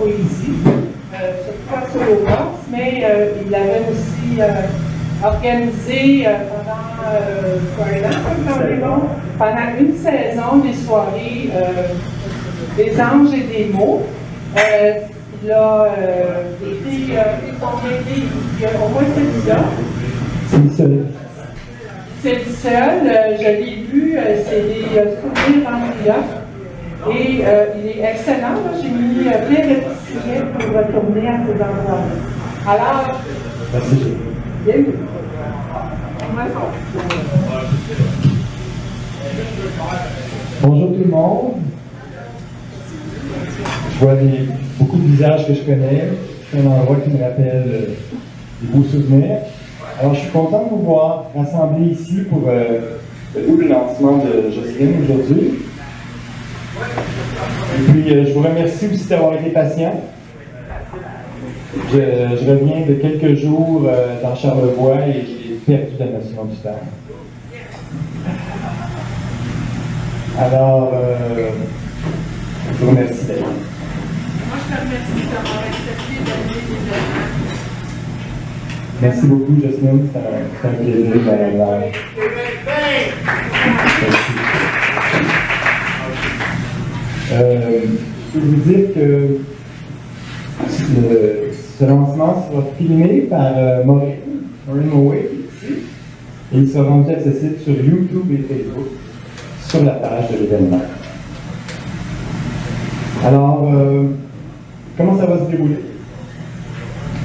poésie, cette fois sur le Corse, mais il avait aussi organisé pendant une saison des soirées des anges et des mots. Il a été combien de livres? Il y a au moins celui-là. C'est le seul. Je l'ai lu, c'est des souvenirs en et il est excellent. J'ai mis plein de petits signets pour retourner à ces endroits-là. Alors, merci. Bien. Bonjour tout le monde. Je vois beaucoup de visages que je connais. C'est un endroit qui me rappelle des beaux souvenirs. Alors, je suis content de vous voir rassemblés ici pour le double lancement de Jocelyne aujourd'hui. Et puis, je vous remercie aussi d'avoir été patient. Je reviens de quelques jours dans Charlevoix et j'ai perdu la notion du temps. Alors, je vous remercie d'être là. Moi, je te remercie d'avoir accepté d'amener l'événement. Merci beaucoup, Jocelyne. C'est un plaisir d'aller là. Je peux vous dire que ce lancement sera filmé par Maureen Moway ici, et il sera rendu accessible sur YouTube et Facebook sur la page de l'événement. Alors, comment ça va se dérouler?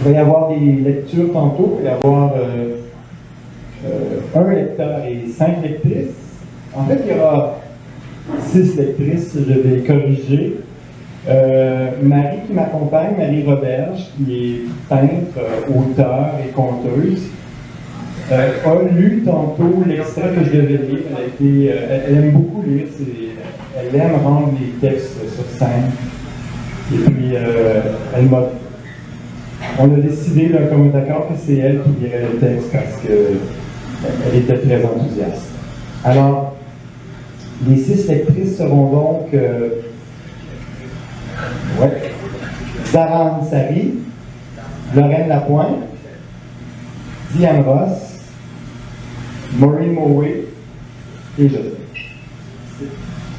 Il va y avoir des lectures tantôt, il va y avoir un lecteur et 5 lectrices. En fait, il y aura 6 lectrices, je vais corriger. Marie qui m'accompagne, Marie Roberge, qui est peintre, auteure et conteuse, a lu tantôt l'extrait que je devais lire. Elle aime beaucoup lire, elle aime rendre les textes sur scène. Et puis, on a décidé d'un commun accord que c'est elle qui lirait le texte parce qu'elle était très enthousiaste. Alors, les 6 lectrices seront donc Zara Ansari, Lorraine Lapointe, Diane Ross, Maureen Moway et Jocelyne.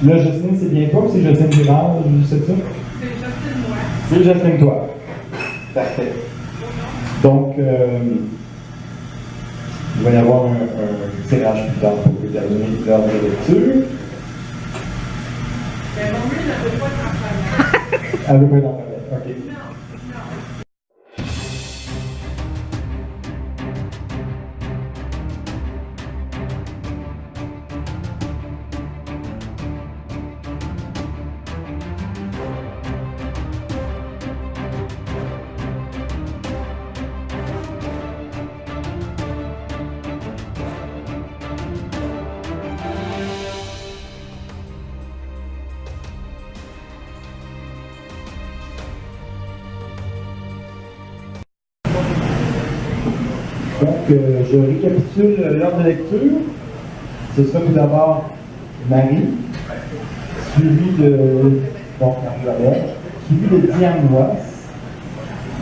Là, Jocelyne, c'est bien toi ou c'est Jocelyne Girard? Je sais ça? C'est Jocelyne moi. C'est Jocelyne toi. Parfait. Donc, il va y avoir un tirage plus tard pour déterminer l'heure de lecture. Mais Maureen ne veut pas t'en parler. Elle veut pas t'en parler. OK. Donc, je récapitule l'ordre de lecture. Ce sera tout d'abord Marie, suivi de Marie-Robert, suivi de Diane Ross,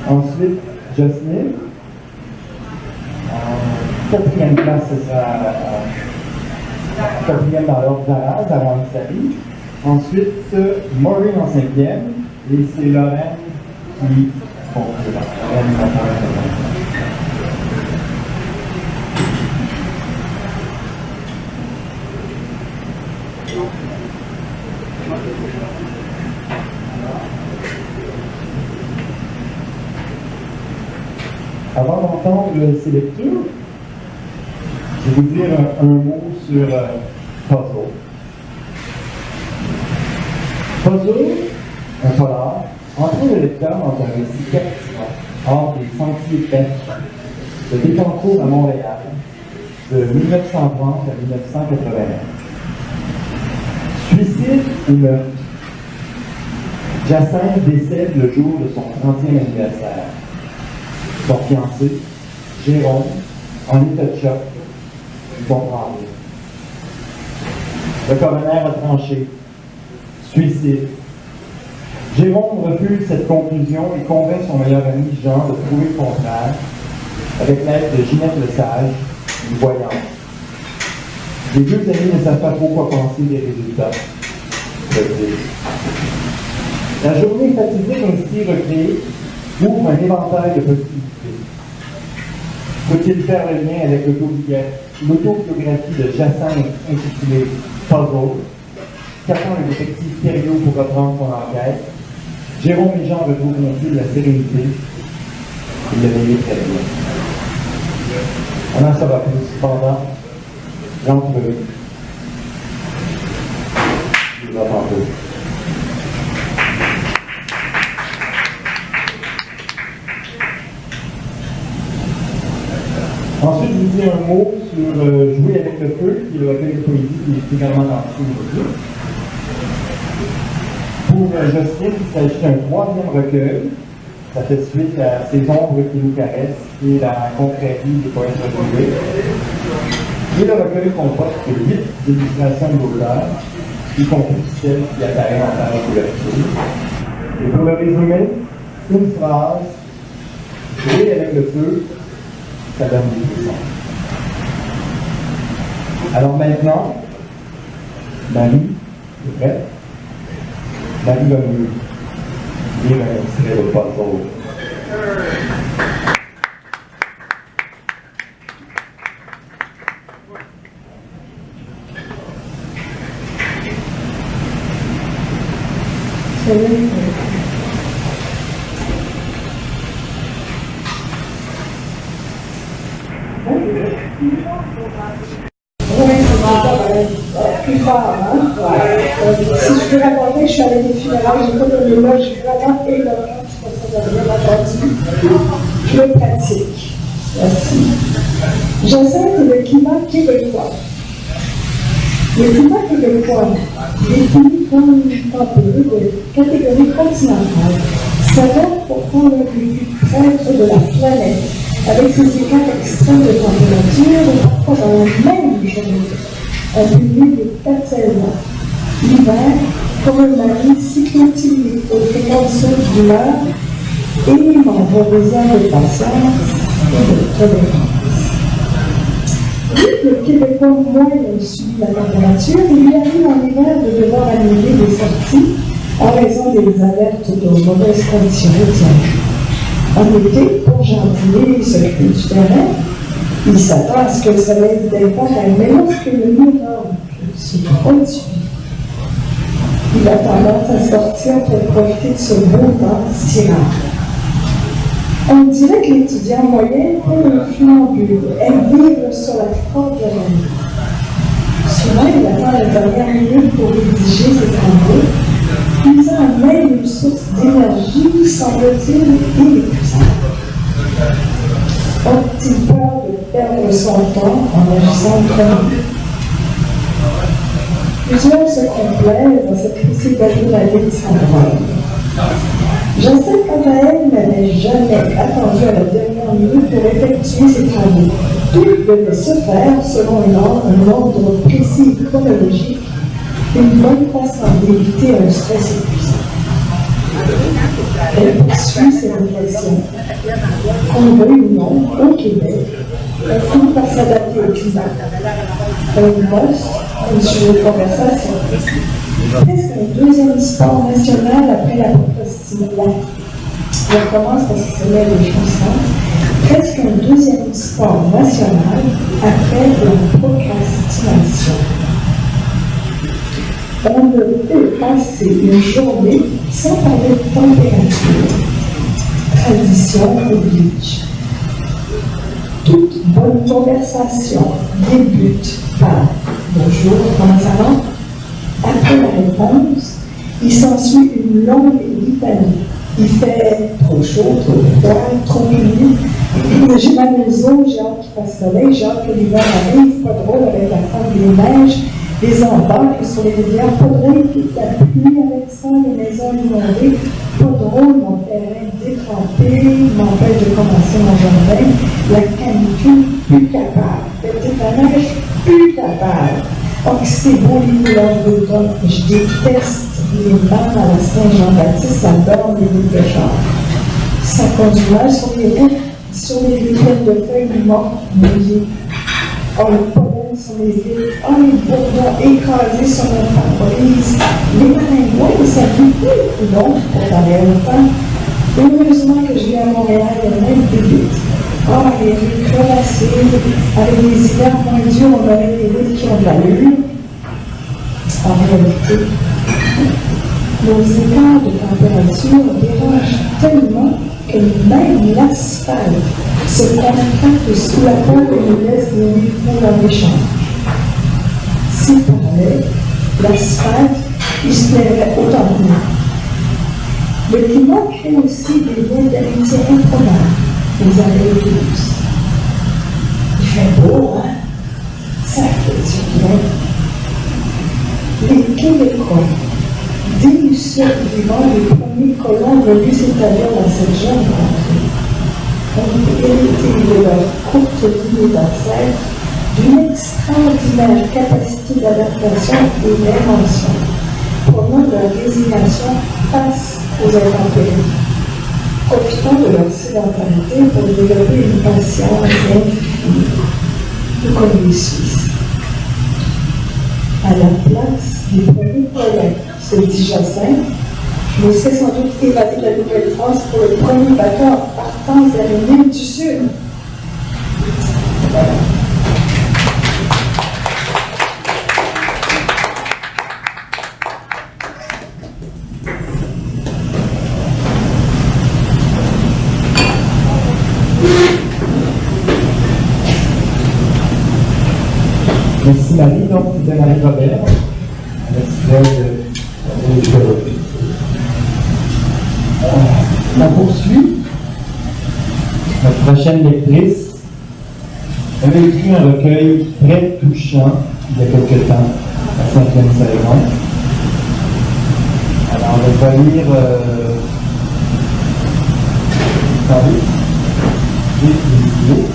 ensuite Jocelyne. En quatrième place, ce sera quatrième dans l'ordre Zara Ansari. Ensuite, Maureen en cinquième, et c'est Lorraine qui conclura. Avant d'entendre ces lectures, je vais vous dire un mot sur Puzzle. Puzzle, un polar, entraîne le lecteur dans un récit captivant, hors des sentiers battus, de Bécancour à Montréal, de 1930 à 1981. Suicide ou meurtre? Jacinthe décède le jour de son 30e anniversaire. Son fiancé, Jérôme, en état de choc, ne comprend rien. Le coroner a tranché. Suicide. Jérôme refuse cette conclusion et convainc son meilleur ami Jean de prouver le contraire avec l'aide de Ginette Lesage, une voyante. Les deux amis ne savent pas trop quoi penser des résultats. La journée fatidique ainsi recréée ouvre un éventail de possibilités. Faut-il faire le lien avec l'autobiographie de Jacinthe intitulée Puzzle? Qu'attend le détective Thériault pour reprendre son enquête? Jérôme et Jean retrouvent-ils la sérénité? Ils le veillent très bien. On en saura plus. Cependant, j'entrevue. Je vous attends peu. Ensuite, je vous dis un mot sur Jouer avec le feu, qui est le recueil de poésie qui est également lancé aujourd'hui. Pour Jocelyne, il s'agit d'un troisième recueil. Ça fait suite à Ces ombres qui nous caressent et la confrérie des poètes retrouvés. Et le recueil comporte 8 illustrations de l'auteur, y compris celle qui apparaît en page d'ouverture. Et pour le résumer, une phrase, Jouer avec le feu, ça donne des frissons. Alors maintenant, Marie est prête. Marie va nous lire un extrait de Puzzle. Plus fort, hein? Si je peux raconter, je suis allée des funérailles, j'ai pas de mémoire, j'ai vraiment énormément, je pense que vous avez bien entendu. Je le pratique. Merci. Jacinthe est le climat québécois. Le climat québécois, défini comme une température de catégorie continentale, s'avère pourtant l'un des plus près de la planète, avec ses écarts extrêmes de température et parfois dans la même journée. Un public de 4 saisons. L'hiver, comme un mari cyclotilier aux fréquences d'humeur, élément valorisant de patience et de tolérance. Vu que le Québécois moyen subit la température, il lui arrive en hiver de devoir annuler des sorties en raison des alertes de mauvaises conditions routières. En été, pour jardiner et s'occuper du terrain, il s'attend à ce que le soleil dépende à mais lorsque le miracle se produit, il a tendance à sortir pour profiter de ce beau temps si rare. On dirait que l'étudiant moyen peut un flambule, elle vivre sur la porte de la nuit. Souvent, il attend la dernière minute pour rédiger ses travaux, puisant même une source d'énergie, semble-t-il, inépuisable. A-t-il peur de perdre son temps en agissant comme lui? Plusieurs se complaisent dans cette précipitée d'année syndrome. Jacinthe, quant à elle, n'avait jamais attendu à la dernière minute pour effectuer ses travaux. Tout devait se faire selon un ordre précis et chronologique, une bonne façon d'éviter un stress épuisant. Elle poursuit ses réflexions. Qu'on veuille ou non, au Québec, elle finit par s'adapter au climat. Un poste, une sujet de conversation. Presque un deuxième sport national après la procrastination. Je commence parce que c'est là les choses. Presque un deuxième sport national après la procrastination. On ne peut passer une journée sans parler de température. Tradition oblige. Toute bonne conversation débute par bonjour, comment ça va? Après la réponse, il s'ensuit une longue litanie. Il fait trop chaud, trop froid, trop humide. J'ai mal aux os, j'ai hâte qu'il fasse soleil, j'ai hâte que l'hiver arrive, pas drôle avec la forme des neiges, les embarques sur les rivières, pas drôle toute la pluie avec ça, les maisons inondées, pas drôle, mon terrain détrempé, m'empêche de commencer mon jardin, la canicule, plus capable, petite la neige, plus capable. Oh, c'est beau les couleurs d'automne, je déteste et une femme à la Saint-Jean-Baptiste à Borne et Ville-de-Char. Ça conduit mal sur les routes, sur les vitrines de feuilles mortes, mouillées. Oh, le pollen sur les vitres, oh, les bourdons écrasés sur nos pare-brise, les maringouins, ça vit plus ou non pour aller autant. Heureusement que je vis à Montréal, il y a même des vitres. Oh, les rues crevassées, avec les hivers moins durs, on aurait des routes qui ont de l'allure. En réalité, nos écarts de température dérangent tellement que même l'asphalte se contracte sous la peau et nous laisse des micros dans les chambres. S'il parlait, l'asphalte, il se plairait autant que nous. Le climat crée aussi des liens d'amitié improbables, les abeilles douces. Il fait beau, hein? Ça fait du bien. Les Québécois, dignes survivants des premiers colons venus s'établir dans cette jeune contrée, ont hérité de leur courte vie d'ancêtres d'une extraordinaire capacité d'adaptation et d'invention, prônant leur résignation face aux intempéries, profitant de leur sédentarité pour développer une patience infinie, tout comme les Suisses. À la place des premiers colons, se dit Jacinthe, je me serais sans doute évadé de la Nouvelle-France pour le premier bateau en partance vers l'île du Sud. Voilà. Merci Marie, donc c'était Marie Robert, on poursuit. Notre prochaine lectrice avait écrit un recueil très touchant il y a quelque temps, la 5e saison. Alors on va lire les vidéos.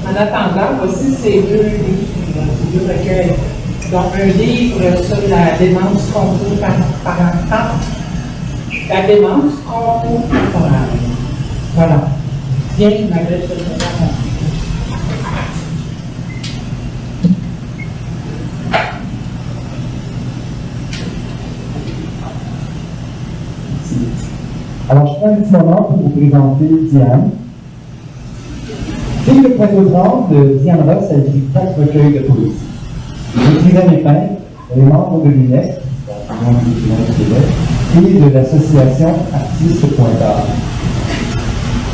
En attendant, voici ces deux livres, ces deux recueils. Donc, un livre sur la démence contemporaine. La démence contemporaine. Voilà. Bien qu'il m'avait fait ça. Alors, je prends un petit moment pour vous présenter Diane. Fille de Pointe-aux-Trembles, Diane Ross a écrit 4 recueils de poésie. J'écrivais mes peintres, les membres de l'UNESC, et de l'association Artistes Pointard.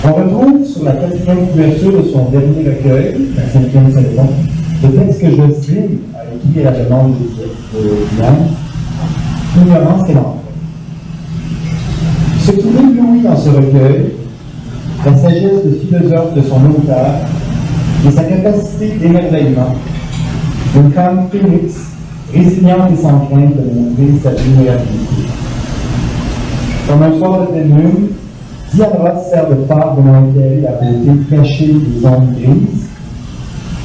On retrouve sur la 4e couverture de son dernier recueil, la 5e saison, le texte que Jocelyne a écrit à la demande de Diane, L'ignorance et l'enfant. Ce qui m'éblouit dans ce recueil, la sagesse de philosophe de son auteur et sa capacité d'émerveillement, une femme phénix, résiliente et sans crainte de montrer sa vulnérabilité. Comme un soir de pleine lune, Diane Ross sert de phare venant éclairer la beauté cachée des ombres grises.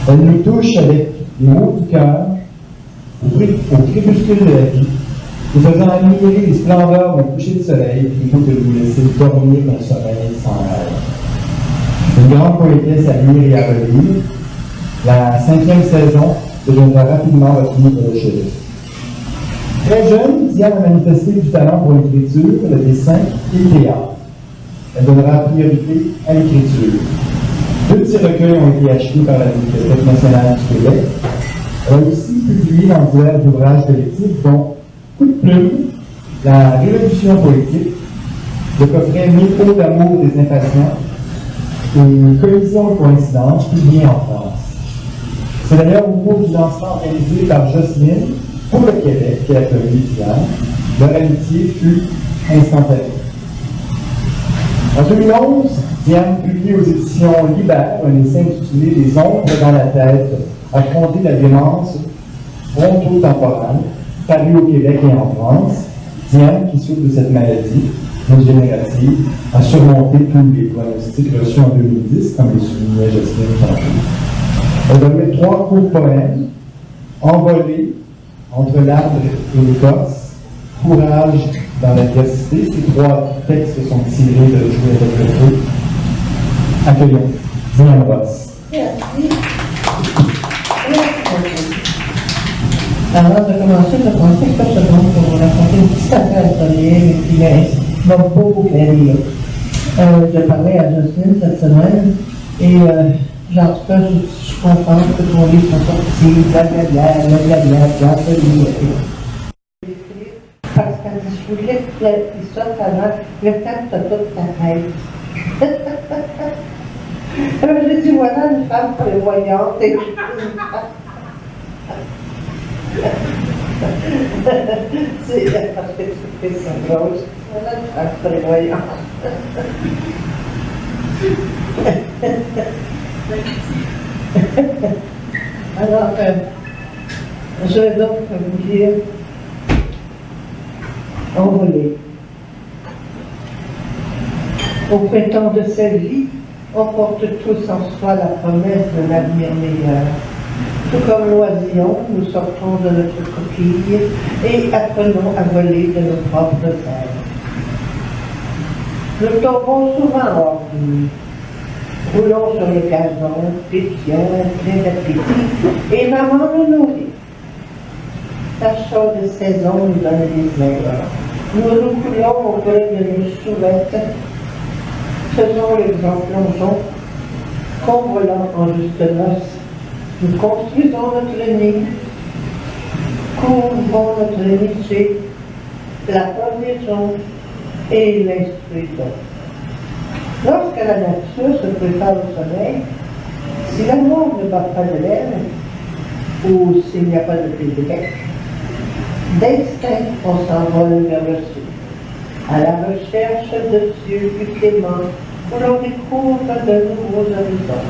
Elle nous touche avec les mots du cœur, au crépuscule de la vie, nous faisant admirer les splendeurs du coucher de soleil plutôt que de nous laisser dormir d'un sommeil sans rêve. Une grande poétesse à lire et à relire, la 5e saison deviendra rapidement votre livre de chevet. Très jeune, Diane a manifesté du talent pour l'écriture, le dessin et le théâtre. Elle donnera priorité à l'écriture. 2 petits recueils ont été achetés par la Bibliothèque nationale du Québec. Elle a aussi publié dans divers ouvrages collectifs, dont Coup de plume, La Révolution poétique, le coffret 1000 mots d'amour des impatients et Collision et coïncidence, publié en France. C'est d'ailleurs au cours du lancement organisé par Jocelyne pour le Québec qu'elle a connu Diane. Leur amitié fut instantanée. En 2011, Diane publie aux éditions Libère un essai intitulé Les ombres dans la tête, affronter la démence frontotemporale, paru au Québec et en France. Diane, qui souffre de cette maladie dégénérative, a surmonté tous les pronostics reçus en 2010, comme le soulignait Jocelyne tantôt. Elle va mettre 3 courts poèmes: Envolé, Entre l'arbre et l'écorce, Courage dans l'adversité. Ces 3 textes sont tirés de Jouer avec le feu. Accueillons Diane Ross. Merci. Avant de commencer, je pensais que ce monde pour vous raconter une petite affaire historienne qui m'a beaucoup fait rire. Je parlais à Jocelyne cette semaine et en tout cas, je suis contente que ton livre soit sorti, blablabla, parce que quand je voulais qu'il sorte avant, le temps de toute ta tête. J'ai dit, voilà une femme prévoyante et c'est parce que tu fais ça drôle. Voilà une femme prévoyante. Alors, je vais donc vous dire Envolé. Au printemps de cette vie, on porte tous en soi la promesse d'un avenir meilleur. Tout comme l'oisillon, nous sortons de notre coquille et apprenons à voler de nos propres ailes. Nous tombons souvent hors du nid. Roulons sur le gazon, pétillons, plein d'appétit, et maman nous nourrit. Sa chaude saison nous donne des ailes. Nous nous coulons auprès de nos souvettes. Faisons le grand plongeon, convolant en juste noces. Nous construisons notre nid, couvrons notre niché, la protégeons et l'instruisons. Lorsque la nature se prépare au sommeil, si l'amour ne bat pas de l'aile, ou s'il n'y a pas de pédébec, d'instinct on s'envole vers le sud, à la recherche de cieux plus cléments, où l'on découvre de nouveaux horizons.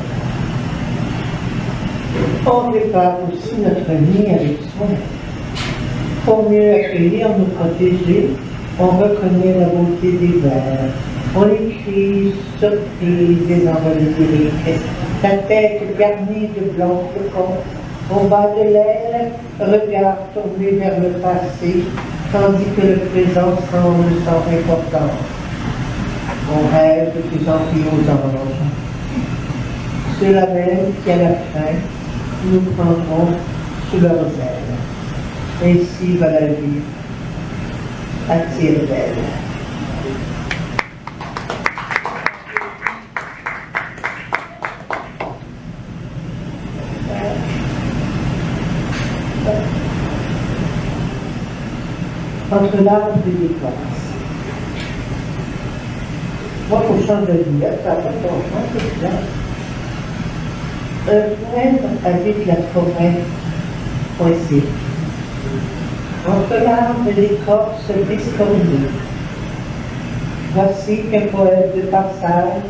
On prépare aussi notre nid avec soin. Pour mieux accueillir, nous protéger, on reconnaît la beauté des vers. On écrit surprise des envolées lyriques, la tête garnie de blancs flocons, au bas de l'aile, regard tourné vers le passé, tandis que le présent semble sans importance. On rêve de plus en plus aux anges. Ceux-là même qui, à la fin, nous prendront sous leurs ailes. Ainsi va la vie, attire d'elle. Entre l'arbre et l'écorce. Moi, pour changer de vie, ça va pas changement, c'est clair. Un poème habite la forêt, poésie. Entre l'arbre et l'écorce discordée. Voici qu'un poète de passage,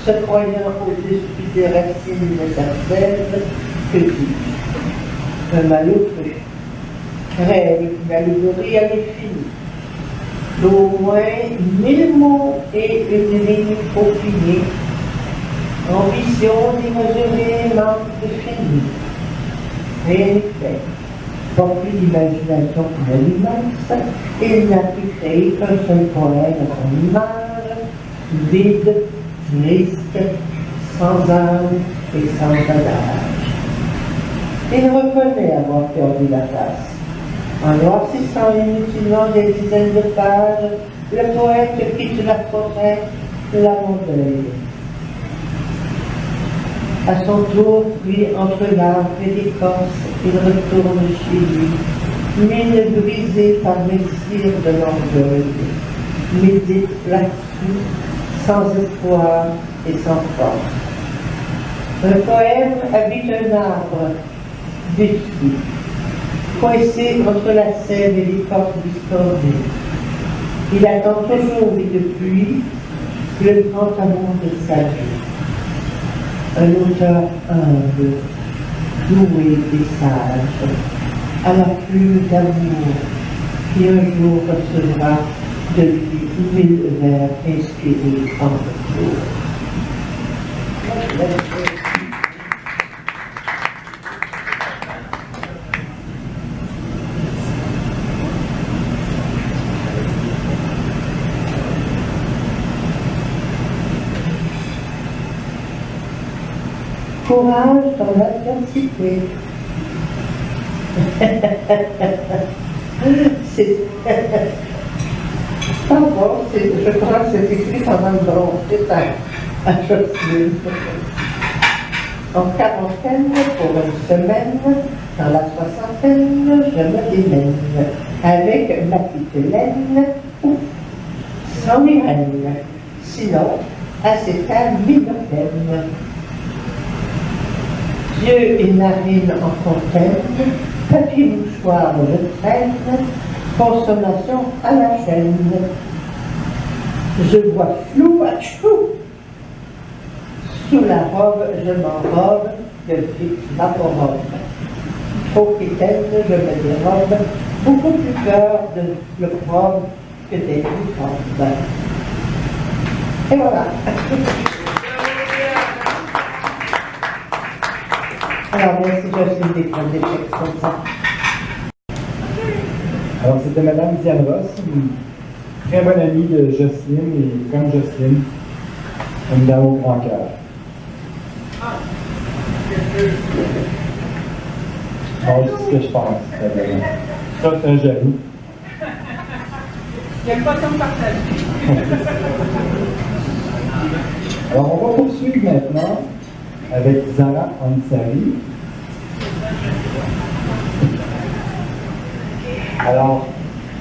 se croyant au-dessus des racines de sa sève, que dis-je? Un malheureux. Rêve une allégorie à l'infini, d'au moins 1000 mots et une ligne peaufinée, ambition démesurée, manque de fini. Rien n'est fait, pas plus d'imagination pour l'immense, il n'a pu créer qu'un seul poème à son image, vide, triste, sans âme et sans adage. Il reconnaît avoir perdu la face. En noircissant inutilement des dizaines de pages, le poète quitte la forêt, l'âme en deuil. À son tour, puis entre l'arbre et l'écorce, il retourne chez lui, mine brisée par l'exil de l'orgueil, médite là-dessus, sans espoir et sans force. Un poème habite un arbre, détruit, coincé entre la sève et l'écorce discordée. Il attend toujours une pluie, le grand amour de sa vie. Un auteur humble, doué et sage, à la plume d'amour, qui un jour recevra de lui 1000 vers inspirés en retour. Courage dans l'adversité. C'est pas bon, je crois que c'est écrit pendant le bronze à Jocelyne. En quarantaine, pour une semaine, dans la soixantaine, je me démène avec ma petite Hélène, ou sans migraine, sinon, acétaminophène. Dieu et narine en fontaine, papier mouchoir je traîne, consommation à la chaîne. Je vois flou à chou. Sous la robe, je m'enrobe de fric vaporobe. Trop quétaine, je me dérobe, beaucoup plus peur de l'opprobre que des microbes. Et voilà. Alors, merci Jocelyne d'écrire des textes comme ça. Alors, c'était Madame Diane Ross, une très bonne amie de Jocelyne, et comme Jocelyne, une dame au grand cœur. Alors, je dis ce que je pense. Ça, c'est un jaloux. Il n'y a pas tant de partager. Alors, on va poursuivre maintenant avec Zara Ansari. Alors,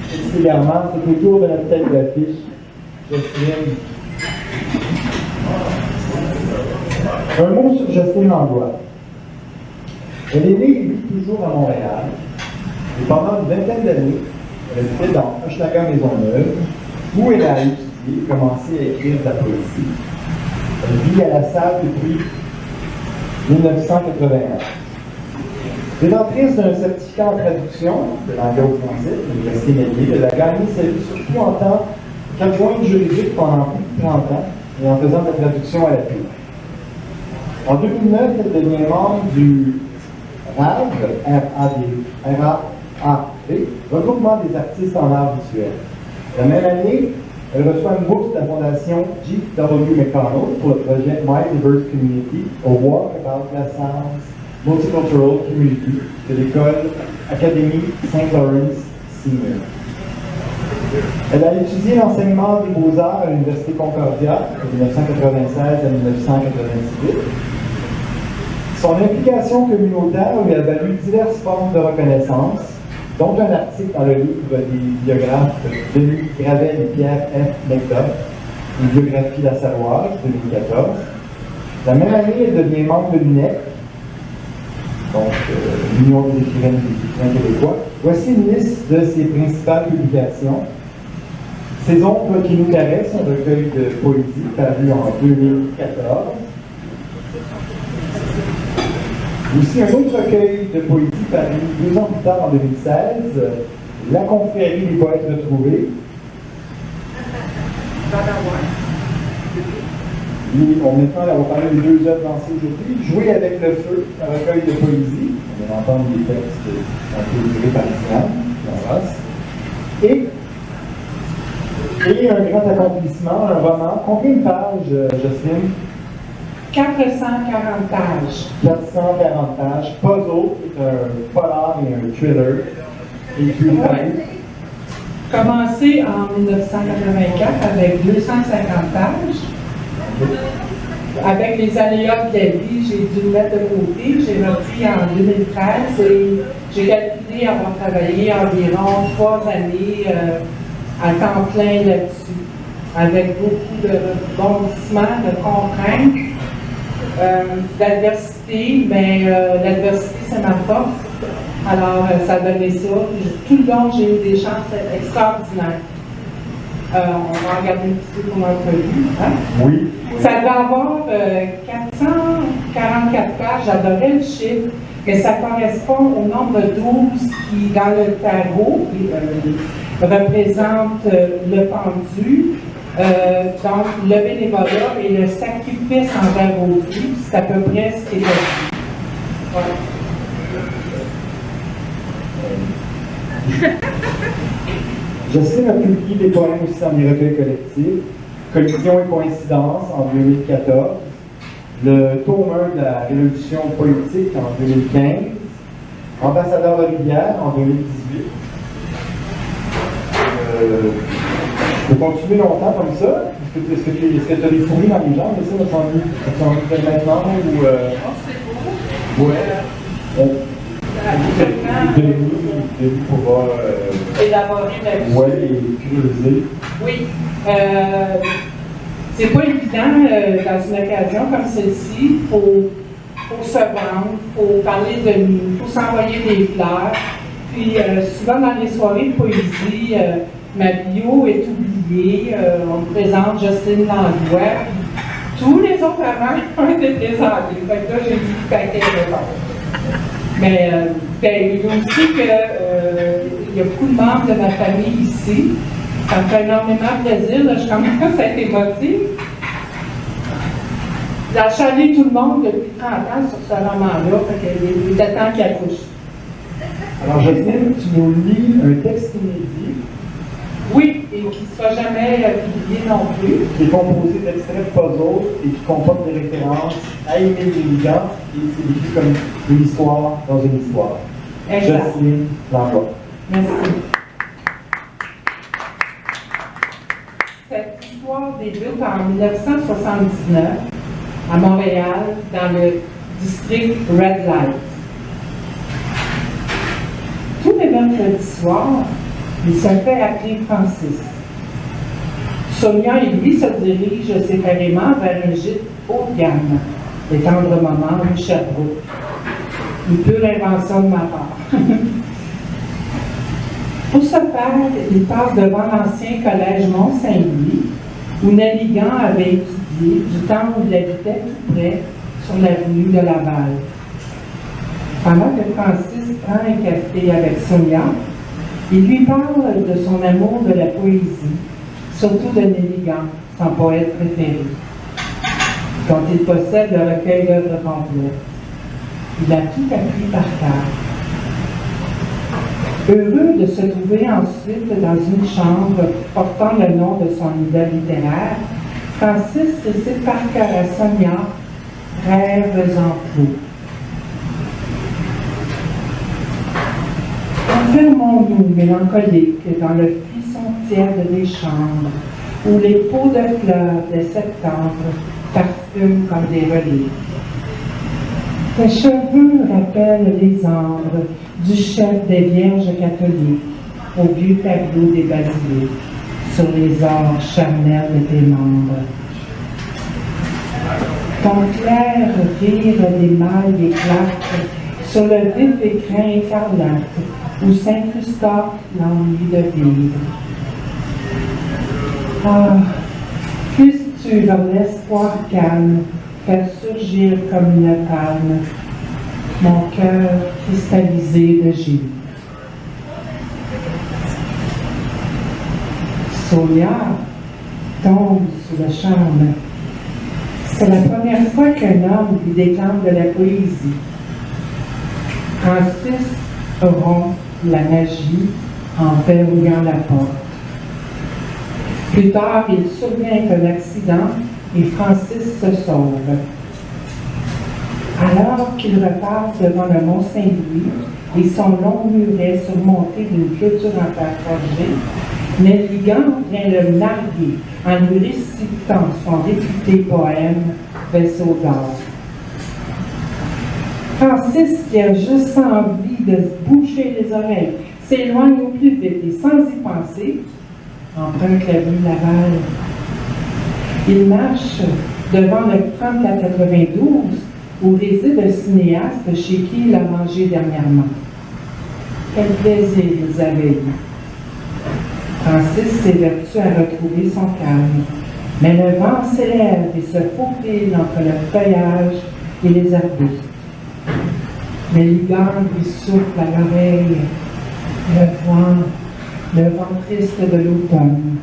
particulièrement, c'est autour de la tête d'affiche. Jocelyne. Un mot sur Jocelyne Langlois. Elle est née et vit toujours à Montréal. Et pendant une vingtaine d'années, elle était dans Hochelaga Maisonneuve, où elle a étudié, commencé à écrire de la poésie. Elle vit à la salle depuis 1981. Détentrice d'un certificat en traduction de l'anglais au français de l'Université McGill, elle a gagné sa vie surtout en tant qu'adjointe juridique pendant plus de 30 ans et en faisant de la traduction à la plume. En 2009, elle devient membre du RAD, regroupement des artistes en art visuel. La même année, elle reçoit une bourse de la fondation G.W. McConnell pour le projet My Diverse Community, a Walk About La Salle's Multicultural Community de l'école Académie St. Lawrence Senior. Elle a étudié l'enseignement des beaux-arts à l'Université Concordia de 1996 à 1998. Son implication communautaire lui a valu diverses formes de reconnaissance, dont un article dans le livre des biographes Denis Gravel et Pierre F. McDuff, une biographie lassalloise, 2014. La même année, elle devient membre de l'UNEC, donc l'Union des écrivains québécois. Voici une liste de ses principales publications. Ces ombres qui nous caressent, un recueil de poésie paru en 2014. Aussi un autre recueil de poésie paru 2 ans plus tard en 2016, La confrérie des poètes retrouvés. Et maintenant, on va parler des 2 œuvres lancées aujourd'hui. Jouer avec le feu, un recueil de poésie. On va entendre des textes un peu écrits par Diane. Et un grand accomplissement, un roman. Combien de pages, Jocelyne? 440 pages. 440 pages. Puzzle, c'est un polar et un thriller. Écrit Commencé en 1984 avec 250 pages. Avec les aléas de la vie, j'ai dû le mettre de côté. J'ai repris en 2013 et j'ai calculé avoir travaillé environ 3 années à temps plein là-dessus, avec beaucoup de rebondissements, de contraintes, d'adversité, mais l'adversité, c'est ma force. Alors, ça a donné ça. Tout le long, j'ai eu des chances extraordinaires. On va regarder un petit peu pour l'entrevue. Hein? Oui. Ça va avoir 444 pages, j'adorais le chiffre, mais ça correspond au nombre 12 qui, dans le tarot, représente le pendu, donc le bénévolat et le sacrifice envers autrui, c'est à peu près ce qui est dit. Voilà. Jocelyne a publié des poèmes aussi dans les recueils collectifs, Collision et coïncidence en 2014, le tome 1 de la Révolution poétique en 2015, Ambassadeur de rivière en 2018. Je peux continuer longtemps comme ça? Est-ce que tu as des fourmis dans les jambes? Est-ce que tu as envie de maintenant? Ou, ouais. Denis pourra élaborer là-dessus. ouais, et creuser. Oui. C'est pas évident dans une occasion comme celle-ci. Il faut se vendre, il faut parler de nous, il faut s'envoyer des fleurs. Puis souvent dans les soirées de poésie, ma bio est oubliée. On me présente Jocelyne Langlois. Tous les autres avant ont été présentés. Fait que là, j'ai dit le paquet de choses. Mais il y a aussi qu'il y a beaucoup de membres de ma famille ici. Ça me fait énormément plaisir. Là, je commence à être émotive. J'ai chalé tout le monde depuis 30 ans sur ce roman-là. Il était temps qu'il accouche. Alors, Jocelyne, tu nous lis un texte inédit. Oui, et qui ne sera jamais publié non plus. Qui est composé d'extraits de puzzles et qui comporte des références à Émile Delisle, et c'est écrit comme une histoire dans une histoire. Exact. Jocelyne Langlois. Merci. Cette histoire débute en 1979 à Montréal, dans le district Red Light. Tous les mercredis soirs, il se fait appeler Francis. Sonia et lui se dirigent séparément vers un gîte haut de gamme, les tendres moments de Sherbrooke. Une pure invention de ma part. Pour ce faire, il passe devant l'ancien collège Mont-Saint-Louis, où Nelligan avait étudié du temps où il habitait tout près, sur l'avenue de Laval. Pendant que Francis prend un café avec Sonia, il lui parle de son amour de la poésie, surtout de Nelligan, son poète préféré, dont il possède le recueil d'œuvres complètes. Il a tout appris par cœur. Heureux de se trouver ensuite dans une chambre portant le nom de son idole littéraire, Francis récite par cœur à Sonia « Rêves en flou ». Enfermons-nous mélancoliques dans le frisson tiède des chambres, où les pots de fleurs de septembre parfument comme des reliques. Tes cheveux rappellent les ambres du chef des Vierges catholiques au vieux tableau des basiliques sur les ors charnels de tes membres. Ton clair rire des mailles éclate sur le vif écrin écarlate où s'incrusta l'ennui de vivre. Ah, puisses-tu vers l'espoir calme faire surgir comme une palme mon cœur cristallisé de givre. Sonia tombe sous le charme. C'est la première fois qu'un homme lui déclame de la poésie. Francis rompt la magie en verrouillant la porte. Plus tard, il survient un accident et Francis se sauve. Alors qu'il repasse devant le Mont-Saint-Louis et son long muret surmonté d'une clôture en terre forgée, Nelligan vient le narguer en lui récitant son réputé poème « Vaisseau d'or ». Francis, qui a juste envie de se boucher les oreilles, s'éloigne au plus vite et sans y penser, emprunte la rue Laval. Il marche devant le 3492 où réside le cinéaste chez qui il a mangé dernièrement. Quel plaisir ils avaient eu. Francis s'évertue à retrouver son calme, mais le vent s'élève et se faufile entre le feuillage et les arbustes. Méligan lui souffle à l'oreille le vent triste de l'automne.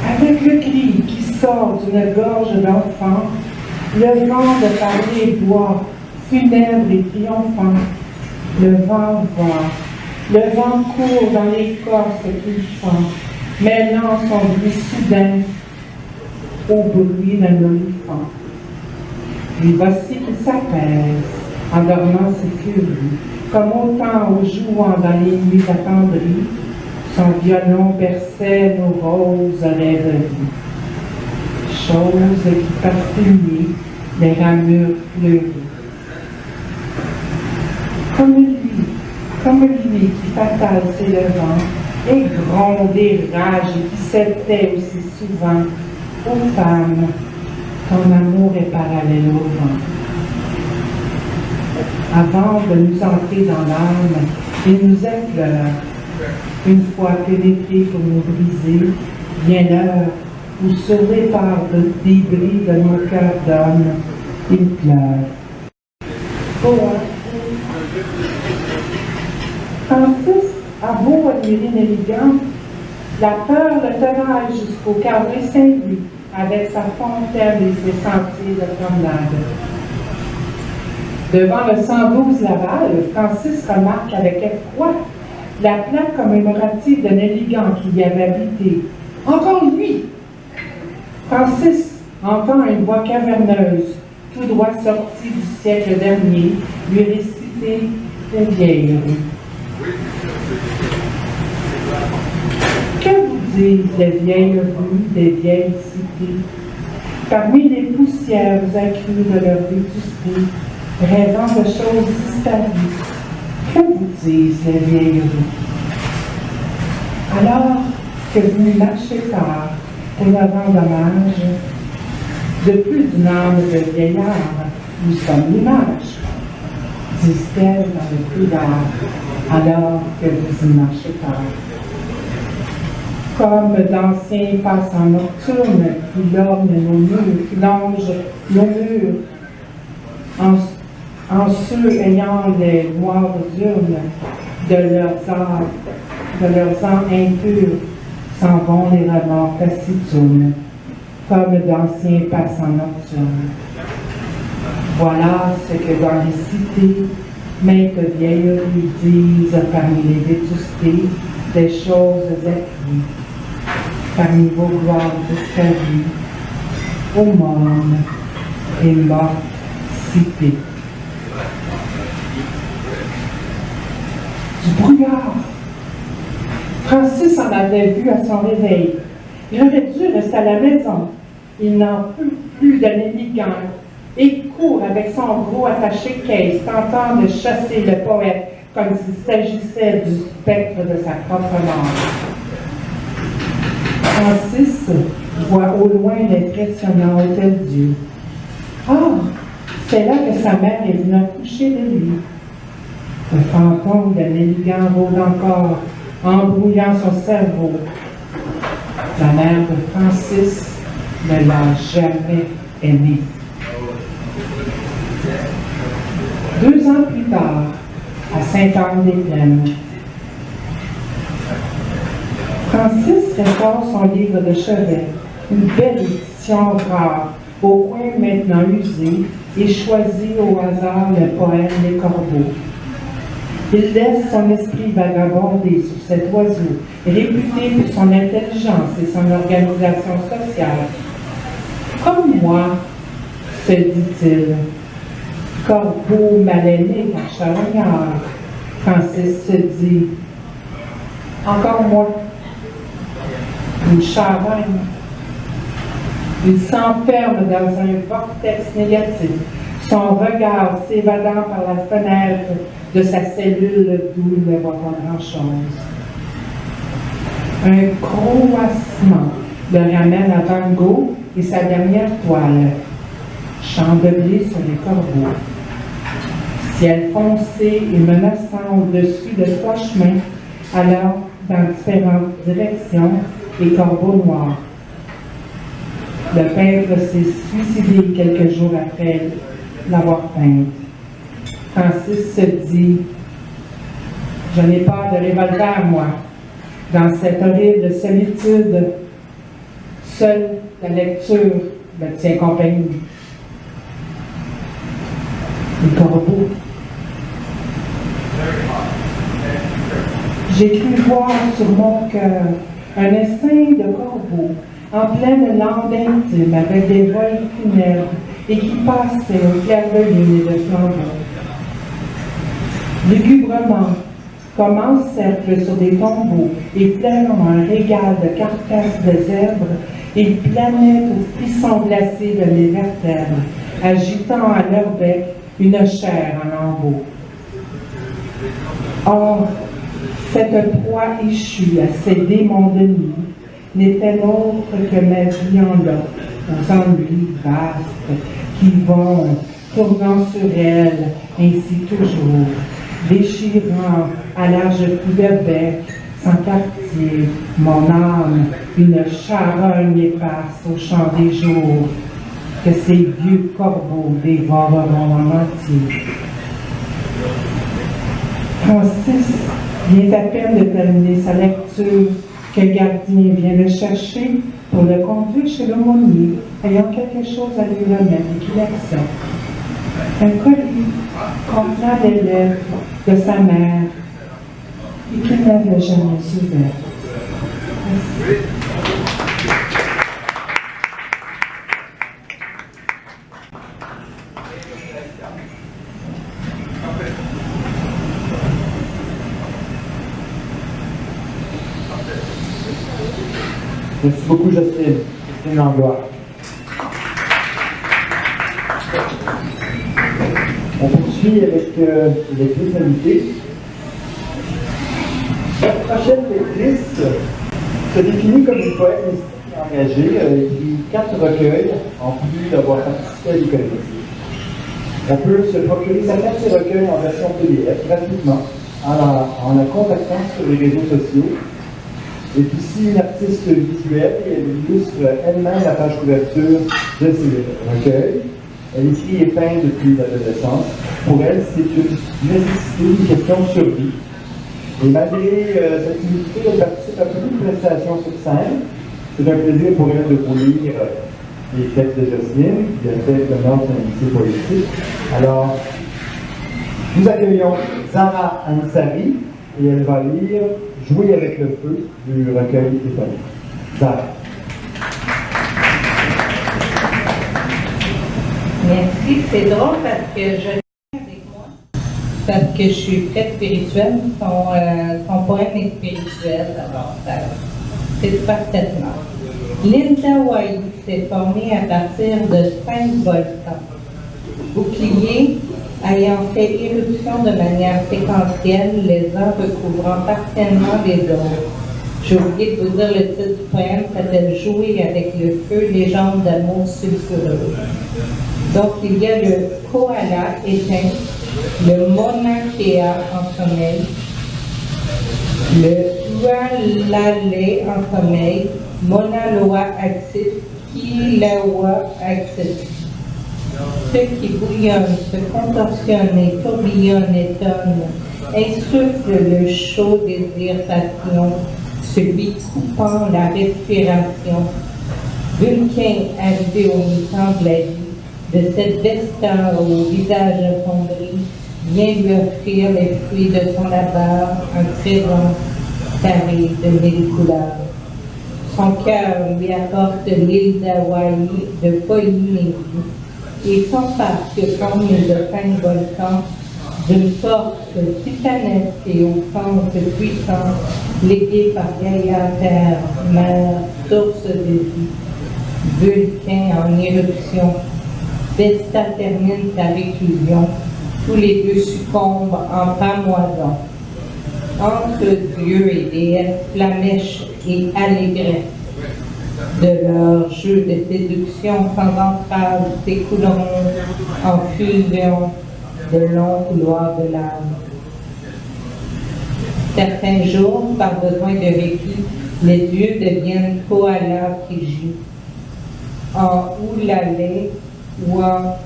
Avec le cri qui sort d'une gorge d'enfant, le vent de Paris bois, funèbre et triomphant, le vent va, le vent court dans l'écorce qu'il fend, mêlant son bruit soudain au bruit d'un olifant. Puis voici qu'il s'apaise, en dormant ses furies, comme autant au jouant dans les nuits attendries, son violon berçait nos roses rêveries. Chose qui parfumait les ramures fleuries. Comme lui qui fatal s'élevant, et gronde et rage et qui s'était aussi souvent, ô femme, ton amour est parallèle au vent. Avant de nous entrer dans l'âme, il nous effleure. Une fois pénétré pour nous briser, vient l'heure où, sauvés par des bris de nos cœurs d'homme, il pleure. Francis a beau admirer Méligan, la peur le tenaille jusqu'au carré Saint-Louis, avec sa fontaine et ses sentiers de promenade. Devant le 112 Laval, Francis remarque avec effroi la plaque commémorative de Méligan qui y avait habité. Encore lui! Francis entend une voix caverneuse, tout droit sortie du siècle dernier, lui réciter les vieilleries. Que vous disent les vieilles rues des vieilles cités, parmi les poussières accrues de leur vétusté, rêvant de choses disparues? Que vous disent les vieilles rues? Alors que vous marchez tard pour le rendre hommage, de plus d'une âme de vieillard, nous sommes l'image, disent-elles dans le plus d'art, alors que vous y marchez tard. Comme d'anciens passants nocturnes qui lorgnent nos murs, qui longent nos murs, en ceux ayant les noires urnes de leurs ans impurs, s'en vont les remords taciturnes, comme d'anciens passants nocturnes. Voilà ce que dans les cités, maintes vieilleries disent parmi les vétustés des choses acquises, parmi vos gloires disparues, ô mornes et mortes cités. Du brouillard. Francis en avait vu à son réveil. Il aurait dû rester à la maison. Il n'en peut plus de Méligan et court avec son gros attaché-caisse, tentant de chasser le poète comme s'il s'agissait du spectre de sa propre mort. Francis voit au loin l'impressionnant Hôtel-Dieu. Ah, c'est là que sa mère est venue accoucher de lui. Le fantôme de Méligan rôde encore, embrouillant son cerveau. La mère de Francis ne l'a jamais aimé. 2 ans plus tard, à Sainte-Anne-des-Plaines, Francis restaure son livre de chevet, une belle édition rare, au coin maintenant usé, et choisit au hasard le poème Les Corbeaux. Il laisse son esprit vagabonder sur cet oiseau, réputé pour son intelligence et son organisation sociale. Comme moi, se dit-il, corbeau mal aimé par charognard, Francis se dit, encore moi, une charogne. Il s'enferme dans un vortex négatif, son regard s'évadant par la fenêtre de sa cellule d'où il ne voit pas grand-chose. Un croassement le ramène à Van Gogh et sa dernière toile, Champ de blé sur les corbeaux. Ciel foncé et menaçant au-dessus de 3 chemins, allant dans différentes directions, et corbeaux noirs. Le peintre s'est suicidé quelques jours après l'avoir peinte. Francis se dit « Je n'ai pas de revolver, moi. Dans cette horrible solitude, seule la lecture me tient compagnie. » Les corbeaux. J'ai cru voir sur mon cœur un essaim de corbeaux en pleine lande intime avec des vols funèbres et qui passaient au clair de lune et de flambeaux. Lugubrement, comme en cercle sur des tombeaux et flairant un régal de carcasses de zèbres, ils planaient aux frissons glacés de mes vertèbres, agitant à leur bec une chair en lambeaux. Or, cette proie échue à ces démons de nuit n'était autre que ma vie en lot, aux ennuis vastes qui vont, tournant sur elle, ainsi toujours, déchirant à large coup de bec, sans quartier, mon âme, une charogne éparse au champ des jours, que ces vieux corbeaux dévoreront en entier. Francis vient à peine de terminer sa lecture qu'un gardien vient le chercher pour le conduire chez l'aumônier, ayant quelque chose à lui remettre et qu'il accepte. Un colis contenant les lèvres de sa mère et qu'il n'avait jamais ouvert. Merci. Merci beaucoup, Jocelyne. Jocelyne Langlois. On poursuit avec les lectrices invitées. La prochaine lectrice se définit comme une poète engagée, écrit 4 recueils, en plus d'avoir participé à des collectifs. On peut se procurer certains de ces recueils en version PDF gratuitement en la contactant sur les réseaux sociaux. Elle est aussi une artiste visuelle et elle illustre elle-même la page couverture de ces recueils. Elle écrit et peint depuis l'adolescence. Pour elle, c'est une nécessité, une question de survie. Et malgré cette timidité, elle participe à beaucoup de prestations sur scène. C'est un plaisir pour elle de vous lire les textes de Jocelyne, qui a fait l'honneur d'un lycée poétique. Alors, nous accueillons Zara Ansari et elle va lire Jouer avec le feu du recueil éponyme. Zara. Merci, c'est drôle parce que je l'ai avec moi, parce que je suis très spirituelle, son poème est spirituel, alors ça c'est parfaitement. Linda Wai s'est formée à partir de 5 volcans. Boucliers ayant fait éruption de manière séquentielle, les uns recouvrant partiellement les autres. J'ai oublié de vous dire le titre du poème, s'appelle Jouer avec le feu, légende d'amour sulfureux. Donc il y a le koala éteint, le Mauna Kea en sommeil, le Ualale en sommeil, Mauna Loa actif, Kilawa actif. Ceux qui bouillonnent, se contorsionnent et tourbillonnent, étonnent, insufflent le chaud désir passion, celui coupant la respiration. Vulcain arrivé au mi-temps de la vie, de cette vestin au visage attendri, vient lui offrir les fruits de son labeur, un présent carré de mille couleurs. Son cœur lui apporte l'île d'Hawaï de Polynésie et son parc formé de 5 volcans d'une force titanesque et aux forces puissantes léguées par Gaïa Terre, mer, source de vie, Vulcain en éruption. Vesta termine sa réclusion, tous les deux succombent en pamoison. Entre dieux et déesses, flamèches et allégresses, de leur jeu de séduction sans entrave s'écouleront en fusion de longs couloirs de l'âme. Certains jours, par besoin de répit, les dieux deviennent koala qui gît, en Oulale ou en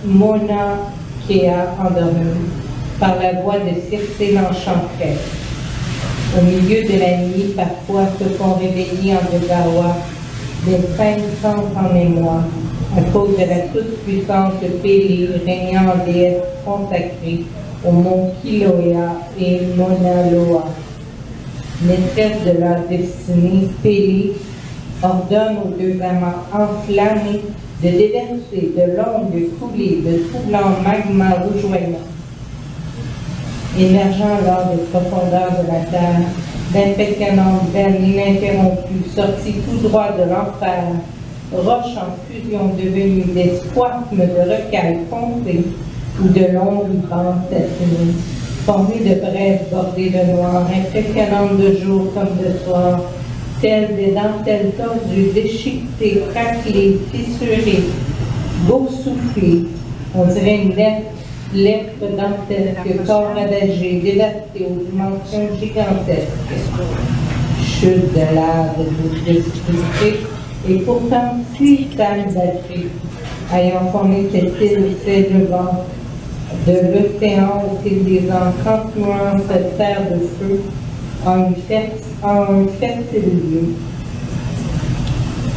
Mauna Kea endormi, par la voix de Circé l'enchanteresse. Au milieu de la nuit, parfois se font réveiller en Degawa des scènes sans en mémoire, à cause de la toute-puissante Pélé régnant en déesse consacrée au mont Kilauea et Mauna Loa. Maîtresse de leur destinée, Pélé ordonne aux deux amants enflammés de déverser de longues coulées de troublant magma rougeoyant. Émergeant lors des profondeurs de la terre, d'impressionnantes veines ininterrompues sorties tout droit de l'enfer, roches en fusion devenues des squatmes de rocailles foncées ou de longues bandes satinées, formées de braises bordées de noir, impressionnantes de jour comme de soir, telles des dentelles tordues, déchiquetées, craquelées, fissurées, boursouflées. On dirait une lettre dantesque, corps adagé, dévasté aux dimensions gigantesques. Chute de l'air de l'esprit, et pourtant si salvatrice, ayant formé cette île de vent, de l'océan au fil des ans, continuant cette terre de feu en un fertile lieu.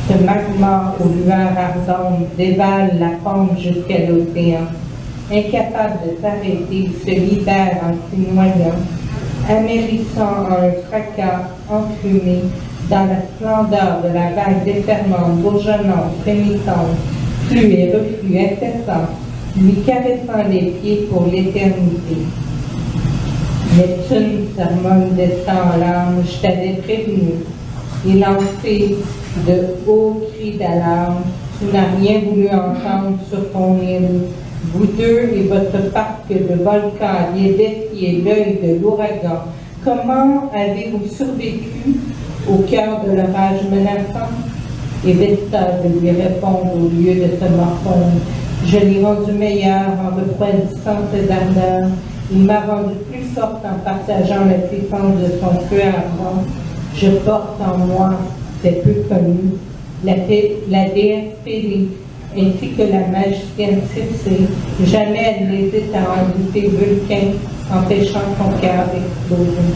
Ce magma aux lueurs ardentes dévale la pente jusqu'à l'océan. Incapable de s'arrêter, il se libère en s'y noyant, amérissant un fracas enfumé dans la splendeur de la vague déferlante, bourgeonnante, frémissante, flux et reflux incessants, lui caressant les pieds pour l'éternité. Neptune sermonne descend en larmes, je t'avais prévenu, et lancé de hauts cris d'alarme, tu n'as rien voulu entendre sur ton île. Vous deux et votre parc de volcans aviez défié l'œil de l'ouragan. Comment avez-vous survécu au cœur de l'orage menaçant? Et Vesta de lui répondre au lieu de se morfondre. Je l'ai rendu meilleur en refroidissant ses ardeurs. Il m'a rendu plus forte en partageant la puissance de son feu ardent. Je porte en moi, c'est peu connu, la déesse Pélé, ainsi que la magicienne Circé. Jamais elle n'hésite à envoûter Vulcain, empêchant son cœur d'exploser.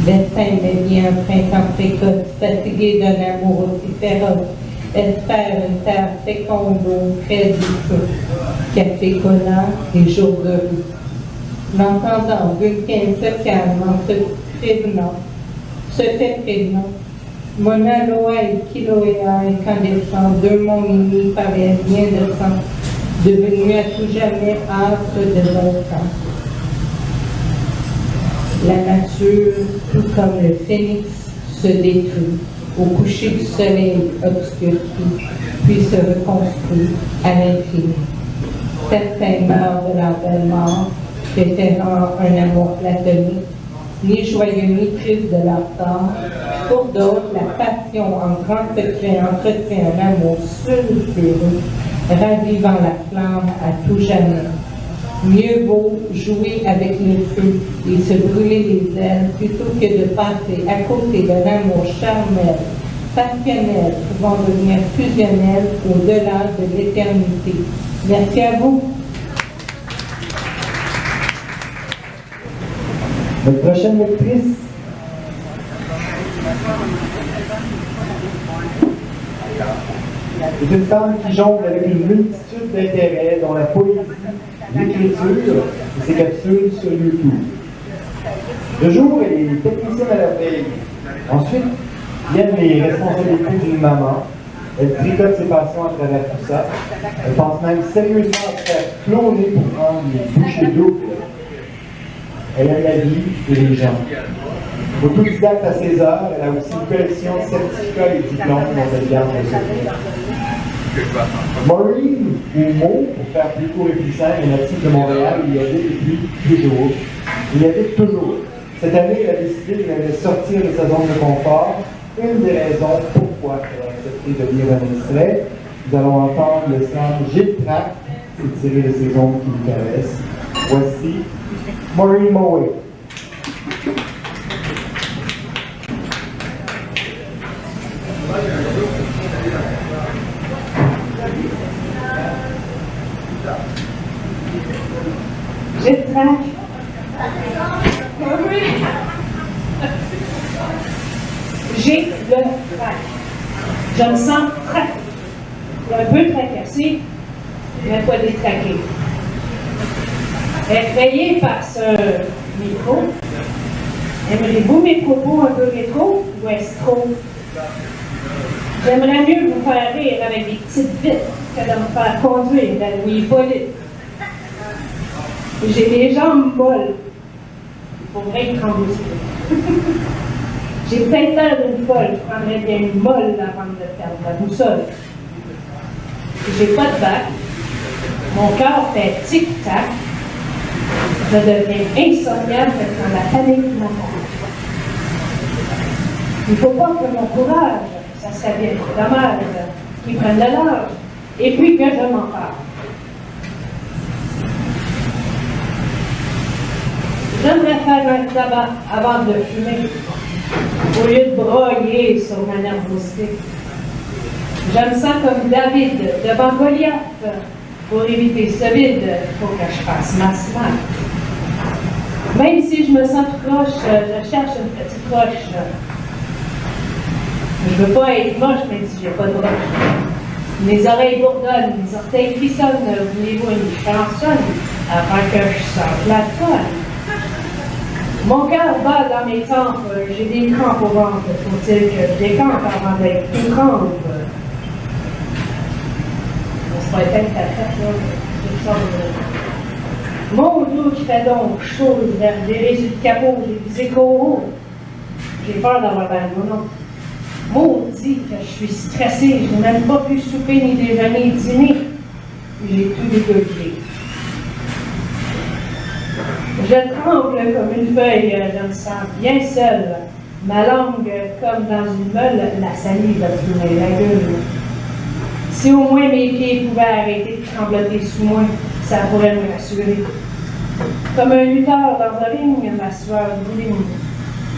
Destin met bien un printemps précoce, fatigué d'un amour aussi féroce, espère une terre féconde près du feu, café collant et jours heureux. L'entendant, Vulcain se calme en se fait prévenant. Mauna Loa et Kilauea incandescents, deux monts unis par les liens de sang, devenus à tout jamais âpres de volcans. La nature, tout comme le phénix, se détruit au coucher du soleil obscurci, puis se reconstruit à l'infini. Certains meurent de leur belle mort, préférant un amour platonique, ni joyeux ni triste de leur tort. Pour d'autres, la passion en grand secret entretient un amour sulfureux, ravivant la flamme à tout jamais. Mieux vaut jouer avec le feu et se brûler les ailes plutôt que de passer à côté d'un amour charnel, passionnel, pouvant devenir fusionnel au-delà de l'éternité. Merci à vous. Notre prochaine lectrice. C'est une femme qui jongle avec une multitude d'intérêts, dont la poésie, l'écriture et ses capsules sur YouTube. De jour, elle est technicienne à la veille. Ensuite, viennent les responsabilités d'une maman. Elle tricote ses passions à travers tout ça. Elle pense même sérieusement à se faire cloner pour prendre les bouchées d'eau. Elle aime la vie et les gens. Autodidacte à ses heures, elle a aussi une collection de certificats et diplômes dont elle garde le secret. Maureen, ou Mo, pour faire plus court et plus simple, est native de Montréal, il y habite depuis toujours. Il y habite toujours. Cette année, elle a décidé qu'elle allait sortir de sa zone de confort. Une des raisons pourquoi elle a accepté de lire un extrait. Nous allons entendre le slam Gilles Trac, c'est tiré de ses ongles qui lui caressent. Voici Maureen Moway. J'ai le trac. J'ai le trac. Je me sens traquée. Un peu tracassée, mais pas détraquée. Effrayée par ce micro, aimeriez-vous mes propos un peu rétro ou est-ce trop? J'aimerais mieux vous faire rire avec des petites vites que de me faire conduire dans Louis Hippolyte. J'ai les jambes molles. Pour vrai, il tremble aussi. J'ai peut-être l'air d'une folle. Je prendrais bien une molle avant de perdre la boussole. J'ai pas de bac. Mon cœur fait tic-tac. Je deviens insomniable quand la panique m'attaque. Il ne faut pas que mon courage, ça serait bien dommage, qu'il prenne de l'âge, et puis que je m'en parle. J'aimerais faire un tabac avant de fumer, au lieu de broyer sur ma nervosité. Je me sens comme David devant Goliath. Pour éviter ce vide, il faut que je fasse ma semaine. Même si je me sens tout croche, je cherche une petite roche. Je ne veux pas être moche, même si je n'ai pas de roche. Mes oreilles bourdonnent, mes orteils frissonnent. Voulez-vous une chanson avant que je sorte la tonne? Mon cœur bat dans mes tempes, j'ai des crampes au ventre. Faut-il que je décampe avant d'être tout crampe? Ça va être la mon dos qui fait donc chaud, j'ai les yeux de capot, j'ai des échos hauts. J'ai peur d'avoir mal au nom. Maudit que je suis stressée, je n'ai même pas pu souper ni déjeuner ni dîner. J'ai tout dégolé. Je tremble comme une feuille, je me sens bien seule. Ma langue comme dans une meule, la salive a tourné la gueule. Si au moins mes pieds pouvaient arrêter de trembloter sous moi, ça pourrait me rassurer. Comme un lutteur dans un ring, ma sueur bouline.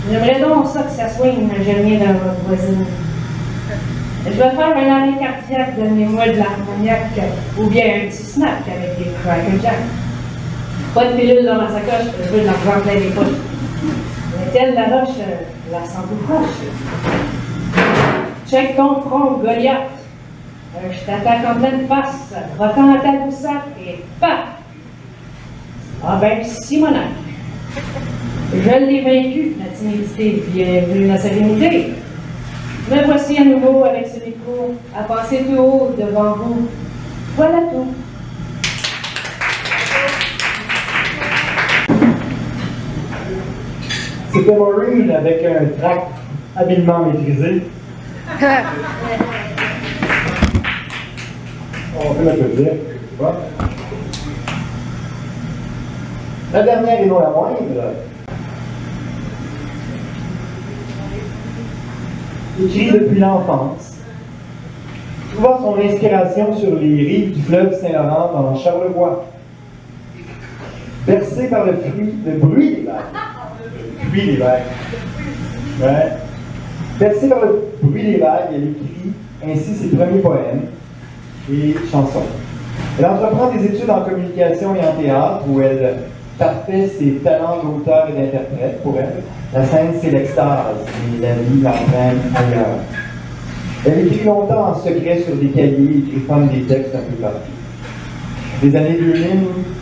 J'aimerais donc ça que ça soigne, mais j'ai rien dans votre voisine. Je vais faire un arrêt cardiaque, donnez-moi de l'armagnac ou bien un petit snack avec des Cracker Jack. Pas de pilule dans ma sacoche, je veux de l'argent plein les poches. Mais telle la roche, la sens tout proche. Check ton front, Goliath. Je t'attaque en pleine face, rotant à ta boussac et paf! Ah ben, Simonac. Je l'ai vaincu, la timidité, puis la sérénité. Me voici à nouveau avec ce micro, à passer tout haut devant vous. Voilà tout. C'était Maureen avec un tract habilement maîtrisé. On peut l'applaudir. La dernière et non la moindre. Écrit depuis l'enfance. Trouvant son inspiration sur les rives du fleuve Saint-Laurent dans Charlevoix. Bercé par le bruit des vagues. Le bruit des vagues. Ouais. Bercé par le bruit des vagues, elle écrit ainsi ses premiers poèmes et chansons. Elle entreprend des études en communication et en théâtre où elle parfait ses talents d'auteur et d'interprète. Pour elle, la scène, c'est l'extase et la vie l'entraîne ailleurs. Elle écrit longtemps en secret sur des cahiers et griffonne des textes un peu partout. Les années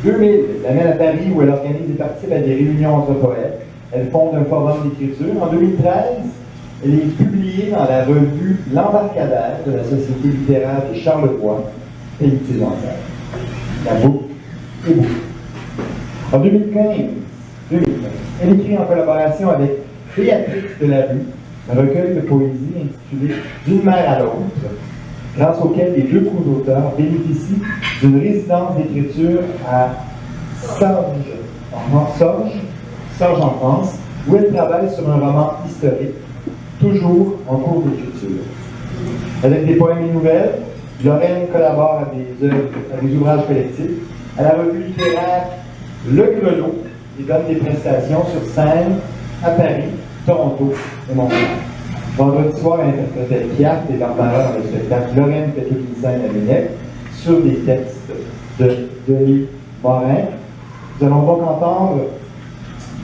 2000 l'amène à Paris où elle organise et participe à des réunions entre poètes. Elle fonde un forum d'écriture. En 2013, elle est publiée dans la revue L'Embarcadère de la Société littéraire de Charlevoix, Pelletier-Jean-Pierre. La boucle est bouclée. En 2015, elle écrit en collaboration avec Béatrix Delarue un recueil de poésie intitulé D'une mère à l'autre, grâce auquel les deux co-auteurs bénéficient d'une résidence d'écriture à Sorges en France, où elle travaille sur un roman historique, toujours en cours d'écriture. Avec des poèmes et nouvelles, Lorraine collabore à des ouvrages collectifs, à la revue littéraire Le Grelot, il donne des prestations sur scène à Paris, Toronto et Montréal. Vendredi soir, elle interprétait Piaf et Barbara dans le spectacle. Lorraine fait toute une scène à Lunette sur des textes de Denis Morin. Nous allons donc entendre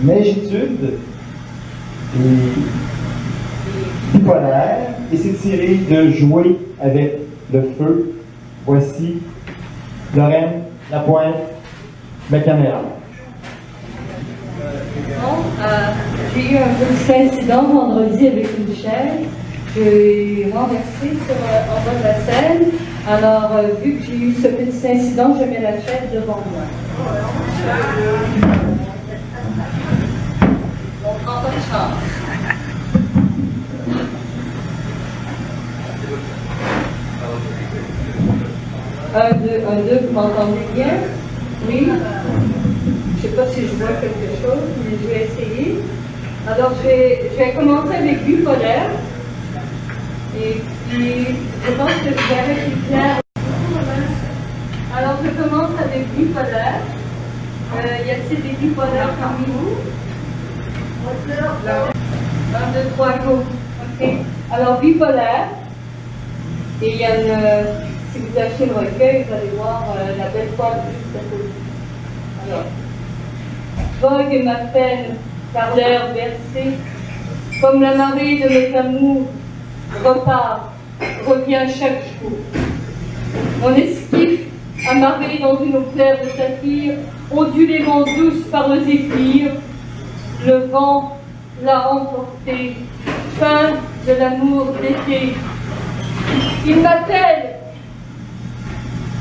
Neigitude et Bipolaire, et c'est tiré de Jouer avec le feu. Voici Lorraine Lapointe, ma caméra. J'ai eu un petit incident vendredi avec une chaise. J'ai renversé en bas de la scène. Alors, vu que j'ai eu ce petit incident, je mets la chaise devant moi. On prend pas de chance. Un, deux, vous m'entendez bien? Oui? Je ne sais pas si je vois quelque chose, mais je vais essayer. Alors, je vais commencer avec Bipolaire. Et puis, je pense que vous avez été clair. Alors, je commence avec Bipolaire. Y a-t-il des bipolaires parmi vous? 1, 2, 3, go. OK. Alors, Bipolaire. Et il y a une... Si vous achetez le recueil, vous allez voir la belle toile juste à côté. Alors, vogue ma peine par l'air versé, comme la marée de mes amours repart, revient chaque jour. Mon esquif, amarré dans une eau claire de saphir, ondulément douce par le zéphyr, le vent l'a emporté, fin de l'amour d'été. Il m'appelle.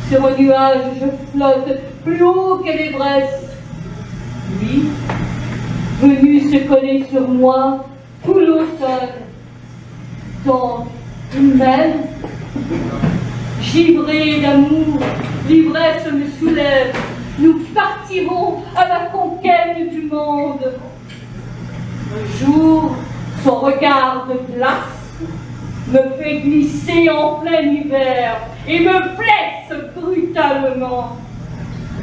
Sur un nuage, je flotte plus haut que l'Everest. Lui, venu se coller sur moi tout l'automne. Donc, il m'aime. Givré d'amour, l'ivresse me soulève. Nous partirons à la conquête du monde. Un jour, son regard de glace me fait glisser en plein hiver et me blesse brutalement.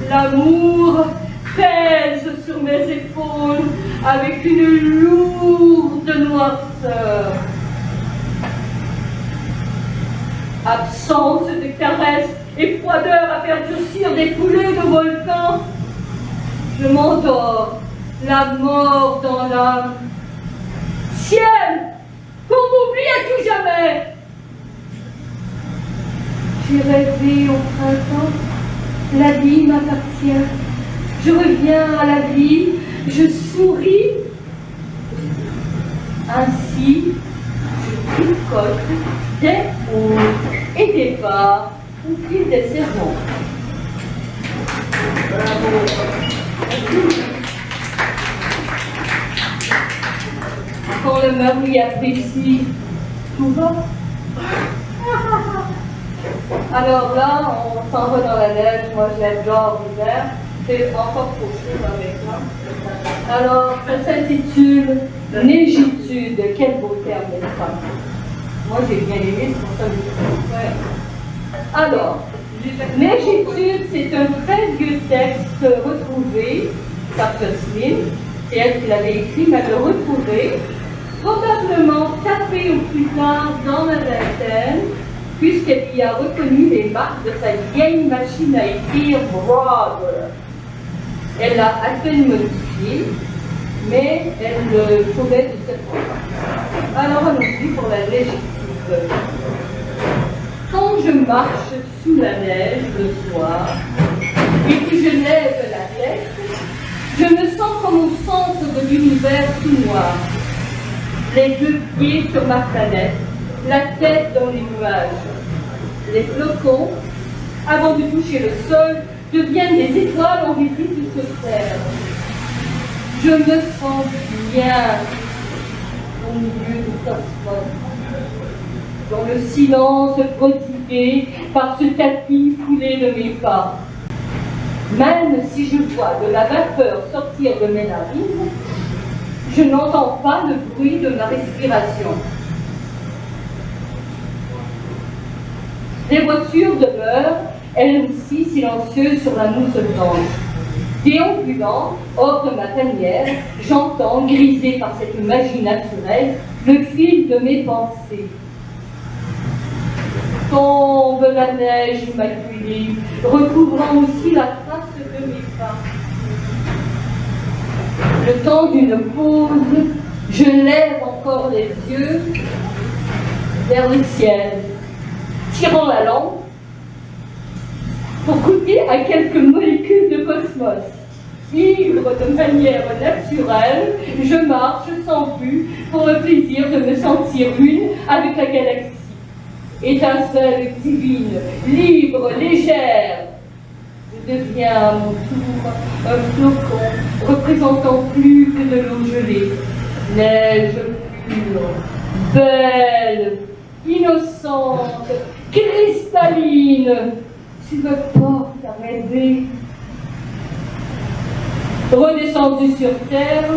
L'amour pèse sur mes épaules avec une lourde noirceur. Absence de caresses et froideur à faire durcir des coulées de volcans. Je m'endors, la mort dans l'âme. Ciel, qu'on m'oublie à tout jamais. J'ai rêvé au printemps, la vie m'appartient. Je reviens à la vie, je souris. Ainsi, je tricote des hauts et des bas au fil des saisons. Bravo. Quand le mari apprécie, tout va. Alors là, on s'en va dans la neige, moi j'adore l'hiver, c'est encore trop chaud avec moi. Alors, ça s'intitule Neigitude, quel beau terme, n'est-ce pas? Moi j'ai bien aimé, c'est pour ça que je le Alors, Neigitude, c'est un très vieux texte retrouvé par Jocelyne, c'est elle qui l'avait écrit, mais elle l'a retrouvé, probablement tapé au plus tard dans la vingtaine, puisqu'elle y a reconnu les marques de sa vieille machine à écrire Brother. Elle l'a à peine modifiée, mais elle le trouvait de cette façon. Alors allons-y pour la Neigitude. Quand je marche sous la neige le soir, et que je lève la tête, je me sens comme au centre de l'univers tout noir. Les deux pieds sur ma planète, la tête dans les nuages. Les flocons, avant de toucher le sol, deviennent des étoiles en visite sur terre. Je me sens bien au milieu du cosmos, dans le silence prodigué par ce tapis foulé de mes pas. Même si je vois de la vapeur sortir de mes narines, je n'entends pas le bruit de ma respiration. Les voitures demeurent, elles aussi silencieuses sur la mousse blanche. Déambulant hors de ma tanière, j'entends, grisé par cette magie naturelle, le fil de mes pensées. Tombe la neige immaculée, recouvrant aussi la trace de mes pas. Le temps d'une pause, je lève encore les yeux vers le ciel, tirant la lampe pour goûter à quelques molécules de cosmos. Ivre de manière naturelle, je marche sans but pour le plaisir de me sentir une avec la galaxie. Étincelle divine, libre, légère, je deviens à mon tour un flocon représentant plus que de l'eau gelée, neige pure, belle, innocente, cristalline. Tu me portes à rêver. Redescendu sur terre,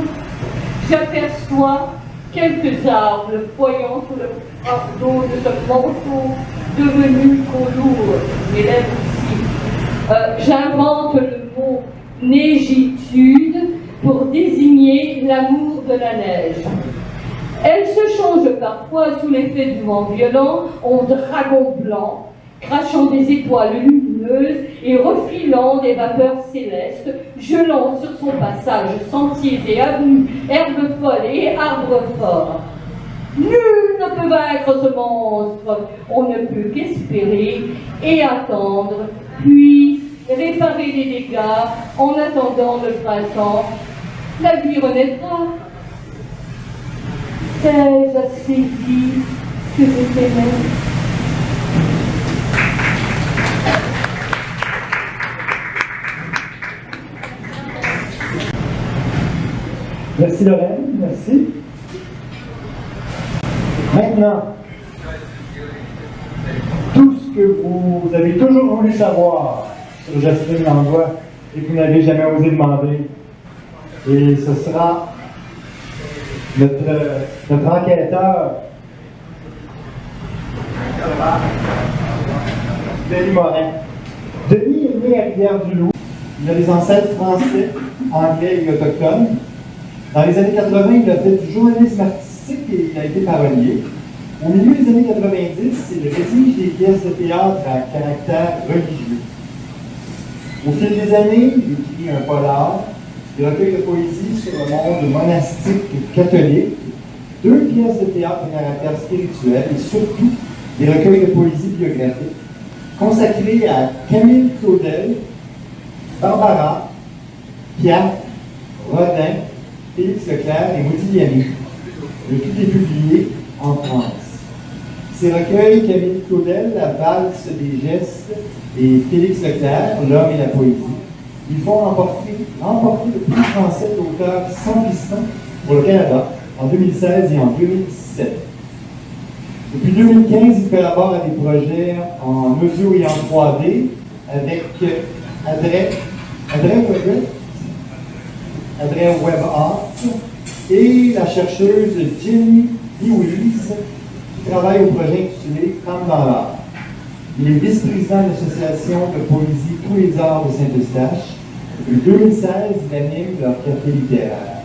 j'aperçois quelques arbres voyant sous le fardeau de ce manteau devenu trop lourd. Mes lèvres aussi. J'invente le mot neigitude pour désigner l'amour de la neige. Elle se change parfois sous l'effet du vent violent en dragon blanc, crachant des étoiles lumineuses et refilant des vapeurs célestes, gelant sur son passage sentiers et avenues, herbes folles et arbres forts. Nul ne peut vaincre ce monstre, on ne peut qu'espérer et attendre, puis réparer les dégâts en attendant le printemps. La vie renaîtra. T'ai-je assez dit que je t'aimais? Merci Lorraine, merci. Maintenant, tout ce que vous avez toujours voulu savoir sur Jocelyne Langlois et que vous n'avez jamais osé demander. Et ce sera notre enquêteur, Denis Morin. Denis est né à Rivière-du-Loup. Il a des ancêtres français, anglais et autochtones. Dans les années 80, il a fait du journalisme artistique et il a été parolier. Au milieu des années 90, il rédige des pièces de théâtre à caractère religieux. Au fil des années, il écrit un polar, des recueils de poésie sur le monde monastique catholique, 2 pièces de théâtre à caractère spirituel et surtout des recueils de poésie biographique consacrés à Camille Claudel, Barbara, Piaf, Rodin, Félix Leclerc et Modigliani. Le tout est publié en France. Ces recueils, Camille Claudel, La valse des gestes et Félix Leclerc, L'homme et la poésie, ils font remporter le prix français d'auteur sans piston pour le Canada en 2016 et en 2017. Depuis 2015, il collabore à des projets en audio et en 3D avec Adrien Web Art et la chercheuse Jenny Lewis qui travaille au projet intitulé Femmes dans l'art. Il est vice-président de l'association de poésie Tous les arts de Saint-Eustache. Depuis 2016, il anime leur café littéraire.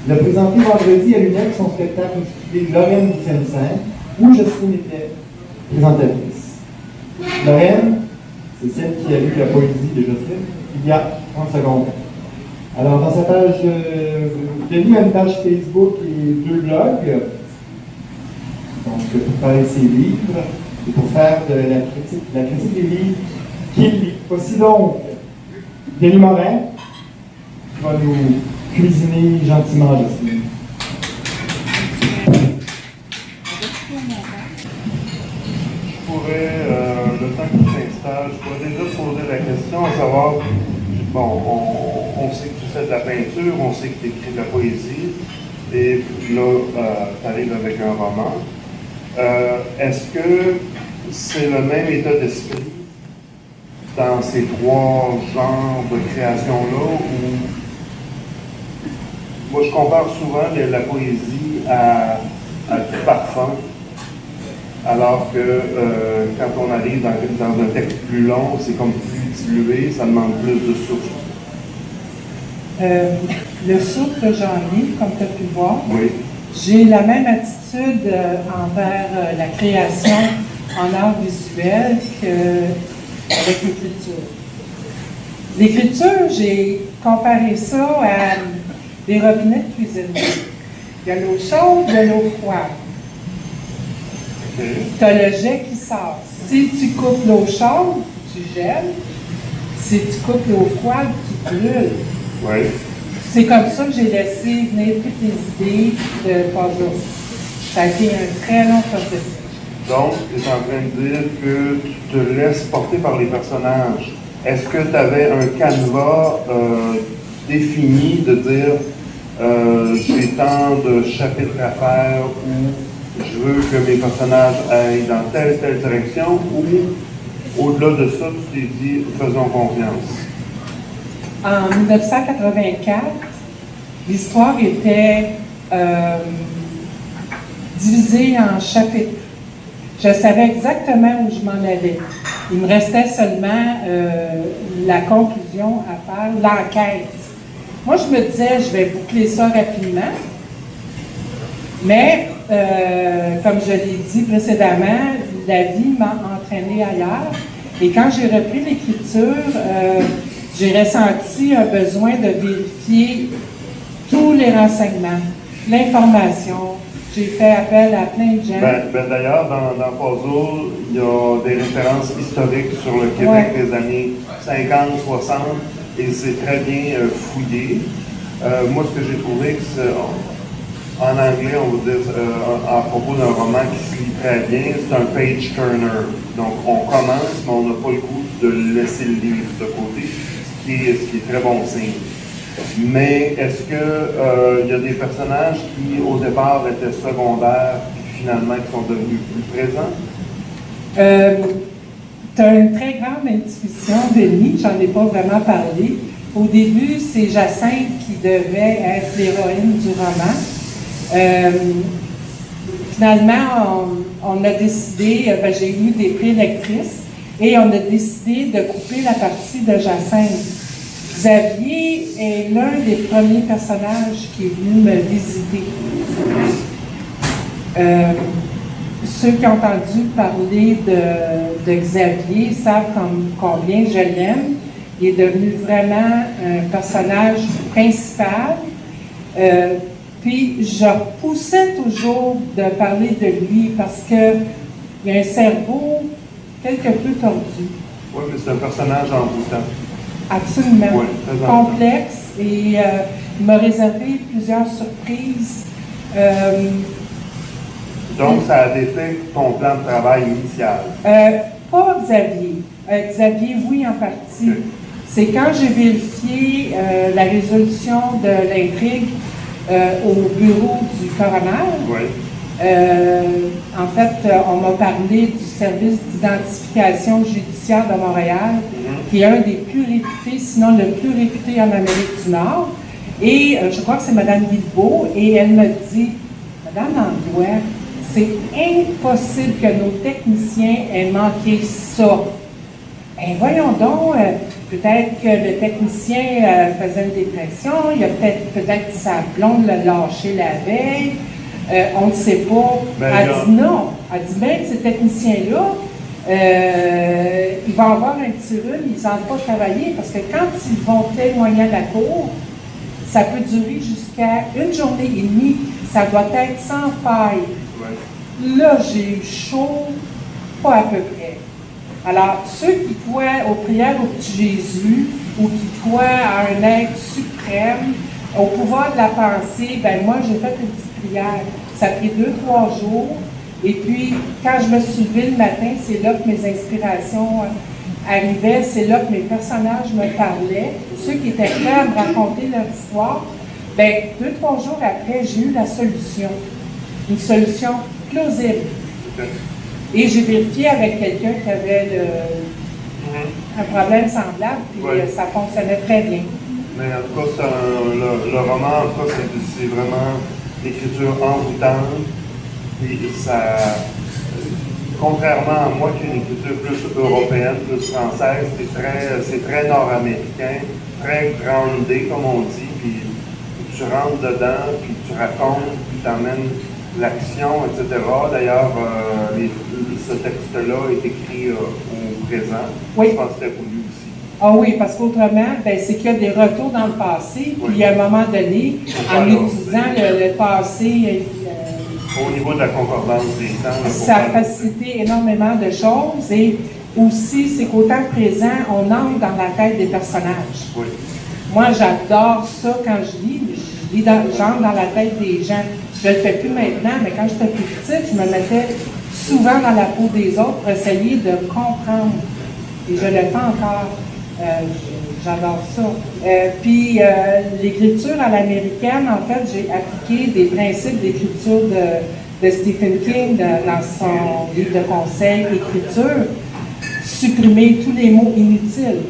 Il a présenté vendredi à l'UNEC son spectacle intitulé Lorraine du Seine-Saint, où Jocelyne était présentatrice. Lorraine, c'est celle qui a lu la poésie de Jocelyne il y a 30 secondes. Alors, dans sa page, Denis a une page Facebook et 2 blogs. Donc, pour parler de ses livres et pour faire de la critique des livres qu'il lit. Voici donc Denis Morin qui va nous cuisiner gentiment, Jocelyne. Je pourrais, le temps qu'il s'installe, je pourrais déjà poser la question à savoir, bon, on sait que tu fais de la peinture, on sait que tu écris de la poésie, et là, tu arrives avec un roman. Est-ce que c'est le même état d'esprit dans ces 3 genres de création-là, où moi je compare souvent la poésie à du parfum, alors que quand on arrive dans un texte plus long, c'est comme plus dilué, ça demande plus de souffle. Le souffle que j'en ai, comme tu as pu voir, Oui. j'ai la même attitude envers la création en art visuel qu'avec l'écriture. L'écriture, j'ai comparé ça à des robinets de cuisine. Il y a l'eau chaude, il y a l'eau froide. OK. Tu as le jet qui sort. Si tu coupes l'eau chaude, tu gèles. Si tu coupes l'eau froide, tu brûles. Oui. C'est comme ça que j'ai laissé venir toutes les idées de puzzle. Ça a été un très long processus. Donc, tu es en train de dire que tu te laisses porter par les personnages. Est-ce que tu avais un canevas défini de dire j'ai tant de chapitres à faire ou je veux que mes personnages aillent dans telle direction ou au-delà de ça, tu t'es dit faisons confiance? En 1984, l'histoire était divisée en chapitres. Je savais exactement où je m'en allais. Il me restait seulement la conclusion à faire, l'enquête. Moi, je me disais, je vais boucler ça rapidement. Mais, comme je l'ai dit précédemment, la vie m'a entraîné ailleurs. Et quand j'ai repris l'écriture, j'ai ressenti un besoin de vérifier tous les renseignements, l'information. J'ai fait appel à plein de gens. D'ailleurs, dans Puzzle, il y a des références historiques sur le Québec des années 50, 60, et c'est très bien fouillé. Moi, ce que j'ai trouvé, c'est, en anglais, on va dire, à propos d'un roman qui se lit très bien, c'est un page turner. Donc, on commence, mais on n'a pas le goût de laisser le livre de côté, ce qui est très bon signe. Mais est-ce qu'il y a des personnages qui, au départ, étaient secondaires et finalement qui sont devenus plus présents? Tu as une très grande intuition, Denis, j'en ai pas vraiment parlé. Au début, c'est Jacinthe qui devait être l'héroïne du roman. Finalement, on a décidé, j'ai eu des prélectrices, et on a décidé de couper la partie de Jacinthe. Xavier est l'un des premiers personnages qui est venu me visiter. Ceux qui ont entendu parler de Xavier savent combien je l'aime. Il est devenu vraiment un personnage principal. Puis je repoussais toujours de parler de lui parce qu'il a un cerveau quelque peu tordu. Oui, mais c'est un personnage envoûtant. Absolument. Oui, très complexe. Et il m'a réservé plusieurs surprises. Donc, ça a défait ton plan de travail initial? Pas Xavier. Xavier, oui, en partie. Okay. C'est quand j'ai vérifié la résolution de l'intrigue au bureau du coroner. Oui. En fait, on m'a parlé du service d'identification judiciaire de Montréal, qui est un des plus réputés, sinon le plus réputé en Amérique du Nord. Et je crois que c'est Mme Guilbeault, et elle me dit, Madame Langlois, c'est impossible que nos techniciens aient manqué ça. Ben voyons donc, peut-être que le technicien faisait une dépression, il a peut-être sa blonde l'a lâché la veille. On ne sait pas. Elle dit non. Elle dit même que ces techniciens-là, ils vont avoir un petit rhume, ils n'en pas travailler parce que quand ils vont témoigner à la cour, ça peut durer jusqu'à une journée et demie. Ça doit être sans faille. Ouais. Là, j'ai eu chaud, pas à peu près. Alors, ceux qui croient aux prières au petit Jésus ou qui croient à un être suprême, au pouvoir de la pensée, ben moi, j'ai fait une petite prière. Ça a pris 2-3 jours. Et puis, quand je me suis levée le matin, c'est là que mes inspirations arrivaient, c'est là que mes personnages me parlaient. Ceux qui étaient prêts à me raconter leur histoire, ben 2-3 jours après, j'ai eu la solution. Une solution plausible. Et j'ai vérifié avec quelqu'un qui avait un problème semblable, puis ça fonctionnait très bien. Mais en tout cas, le roman, en tout cas, c'est vraiment l'écriture envoûtante. Et ça, contrairement à moi, qui ai une écriture plus européenne, plus française, c'est très nord-américain, très groundé, comme on dit, puis tu rentres dedans, puis tu racontes, puis tu amènes l'action, etc. D'ailleurs, ce texte-là est écrit au présent. Oui. Je pense que c'était voulu aussi. Ah oui, parce qu'autrement, ben, c'est qu'il y a des retours dans le passé, puis il y a un moment donné, en utilisant le passé, Au niveau de la concordance des temps. ça a facilité énormément de choses, et aussi, c'est qu'au temps présent, on entre dans la tête des personnages. Oui. Moi, j'adore ça quand je lis j'entre dans la tête des gens. Je ne le fais plus maintenant, mais quand j'étais plus petite, je me mettais souvent dans la peau des autres pour essayer de comprendre. Et je le fais encore. J'adore ça. Puis, l'écriture à l'américaine, en fait, j'ai appliqué des principes d'écriture de Stephen King dans son livre de conseils, écriture, supprimer tous les mots inutiles.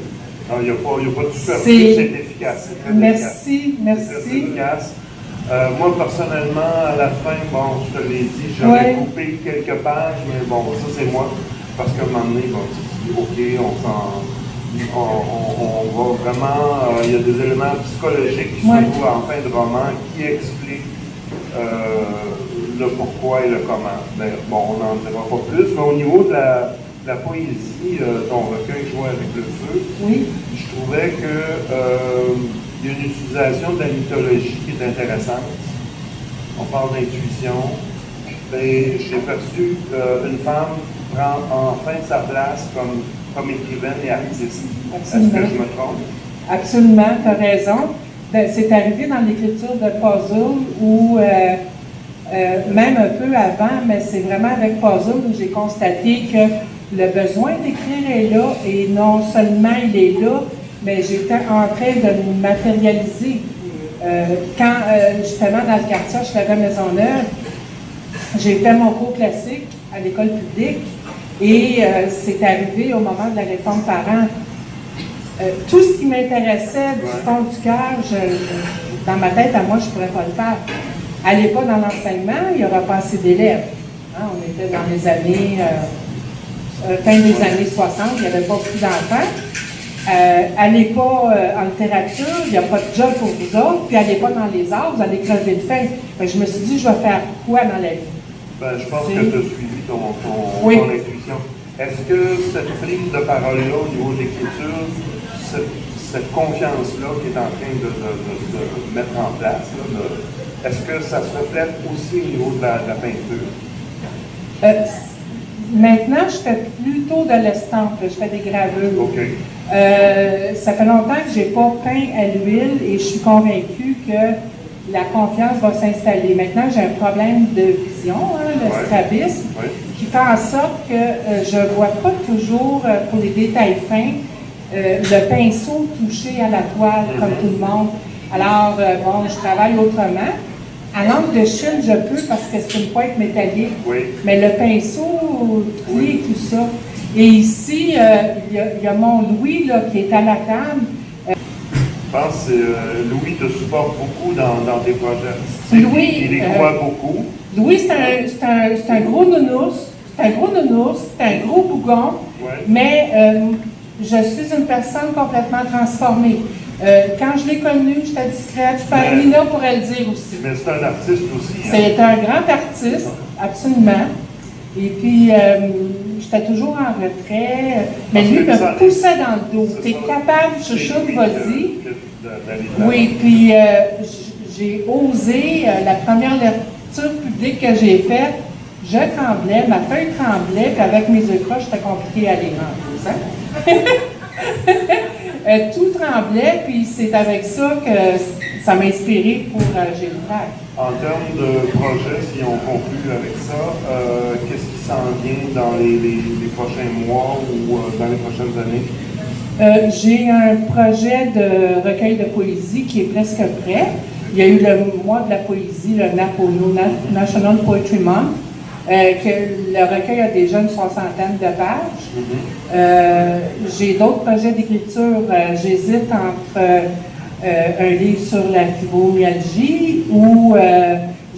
Il n'y a pas de superflu, c'est efficace. C'est très Merci, efficace. merci. C'est très efficace. Moi, personnellement, à la fin, bon, je te l'ai dit, j'aurais coupé quelques pages, mais bon, ça c'est moi, parce qu'à un moment donné, bon, tu dis, OK, on va vraiment, il y a des éléments psychologiques qui se trouvent en fin de roman qui expliquent le pourquoi et le comment. Mais bon, on n'en dira pas plus, mais au niveau de la poésie, ton recueil Jouer avec le feu, je trouvais qu'il y a une utilisation de la mythologie qui est intéressante. On parle d'intuition. Et j'ai perçu qu'une femme prend enfin sa place comme écrivaine et artiste. Absolument. Est-ce que je me trompe? Absolument, tu as raison. C'est arrivé dans l'écriture de Puzzle ou même un peu avant, mais c'est vraiment avec Puzzle où j'ai constaté que le besoin d'écrire est là, et non seulement il est là, mais j'étais en train de me matérialiser. Quand, justement, dans le quartier, je faisais Maisonneuve, j'ai fait mon cours classique à l'école publique, et c'est arrivé au moment de la réforme parents. Tout ce qui m'intéressait du fond du cœur, dans ma tête, à moi, je ne pourrais pas le faire. Allez pas dans l'enseignement, il n'y aura pas assez d'élèves. Hein, on était dans les années... fin des années 60, il n'y avait pas beaucoup d'enfants. Allez pas en littérature, il n'y a pas de job pour vous autres, puis allez pas dans les arts, vous allez crever de faim. Je me suis dit, je vais faire quoi dans la vie? Je pense que tu as suivi ton intuition. Est-ce que cette prise de parole-là, au niveau de l'écriture, cette confiance-là qui est en train de se mettre en place, est-ce que ça se reflète aussi au niveau de la peinture? Maintenant, je fais plutôt de l'estampe, je fais des gravures. Okay. Ça fait longtemps que je n'ai pas peint à l'huile, et je suis convaincue que la confiance va s'installer. Maintenant, j'ai un problème de vision, le strabisme, qui fait en sorte que je ne vois pas toujours, pour les détails fins, le pinceau touché à la toile, comme tout le monde. Alors, bon, je travaille autrement. À l'encre de Chine, je peux parce que c'est une pointe métallique, mais le pinceau plie tout ça. Et ici, il y a mon Louis là, qui est à la table. Je pense que Louis te supporte beaucoup dans tes projets. Louis, il y croit beaucoup. Louis, c'est un gros nounours. C'est un gros nounours, c'est un gros bougon, mais je suis une personne complètement transformée. Quand je l'ai connu, j'étais discrète. Nina pourrait le dire aussi. Mais c'est un artiste aussi. C'est un grand artiste, absolument. Et puis, j'étais toujours en retrait. Mais lui me poussait dans le dos. T'es capable, chouchoute, vas-y. Oui, puis j'ai osé, la première lecture publique que j'ai faite, je tremblais, ma feuille tremblait, puis avec mes yeux croches, c'était compliqué à les rendre. Tout tremblait, puis c'est avec ça que ça m'a inspiré pour Gilbert. En termes de projet, si on conclut avec ça, qu'est-ce qui s'en vient dans les prochains mois ou dans les prochaines années? J'ai un projet de recueil de poésie qui est presque prêt. Il y a eu le mois de la poésie, le NAPONO, National Poetry Month, que le recueil a déjà une soixantaine de pages. J'ai d'autres projets d'écriture. J'hésite entre un livre sur la fibromyalgie ou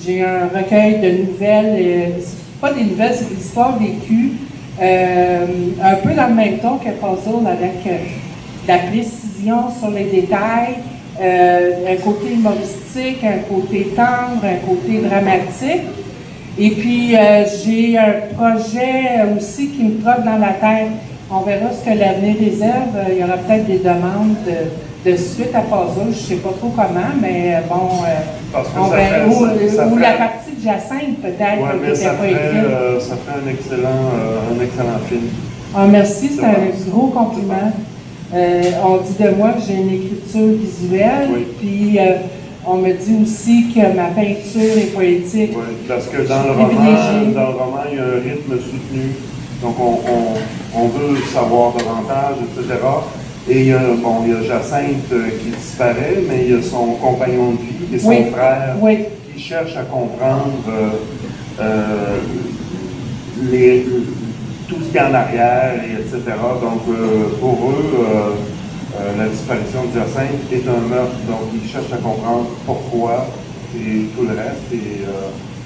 j'ai un recueil de nouvelles. Pas des nouvelles, c'est des histoires vécues Un peu dans le même ton que Puzzle, avec de la précision sur les détails, un côté humoristique, un côté tendre, un côté dramatique. Et puis, j'ai un projet aussi qui me trotte dans la tête. On verra ce que l'avenir réserve. Il y aura peut-être des demandes de suite à Puzzle, je ne sais pas trop comment, mais bon, Parce que on ça verra. fait- Ou la partie de Jacinthe, peut-être, Ouais, qui mais n'était ça pas écrite. ferait un excellent film. Ah, merci, c'est un C'est gros compliment. On dit de moi que j'ai une écriture visuelle, Oui. puis on me dit aussi que ma peinture est poétique. Oui, parce que dans le Privilégié. roman, il y a un rythme soutenu. Donc, on veut savoir davantage, etc. Et il y a Jacinthe qui disparaît, mais il y a son compagnon de vie et son Oui, frère oui. qui cherchent à comprendre tout ce qu'il y a en arrière, et etc. Donc, pour eux, la disparition de Jacinthe est un meurtre. Donc, ils cherchent à comprendre pourquoi et tout le reste. Et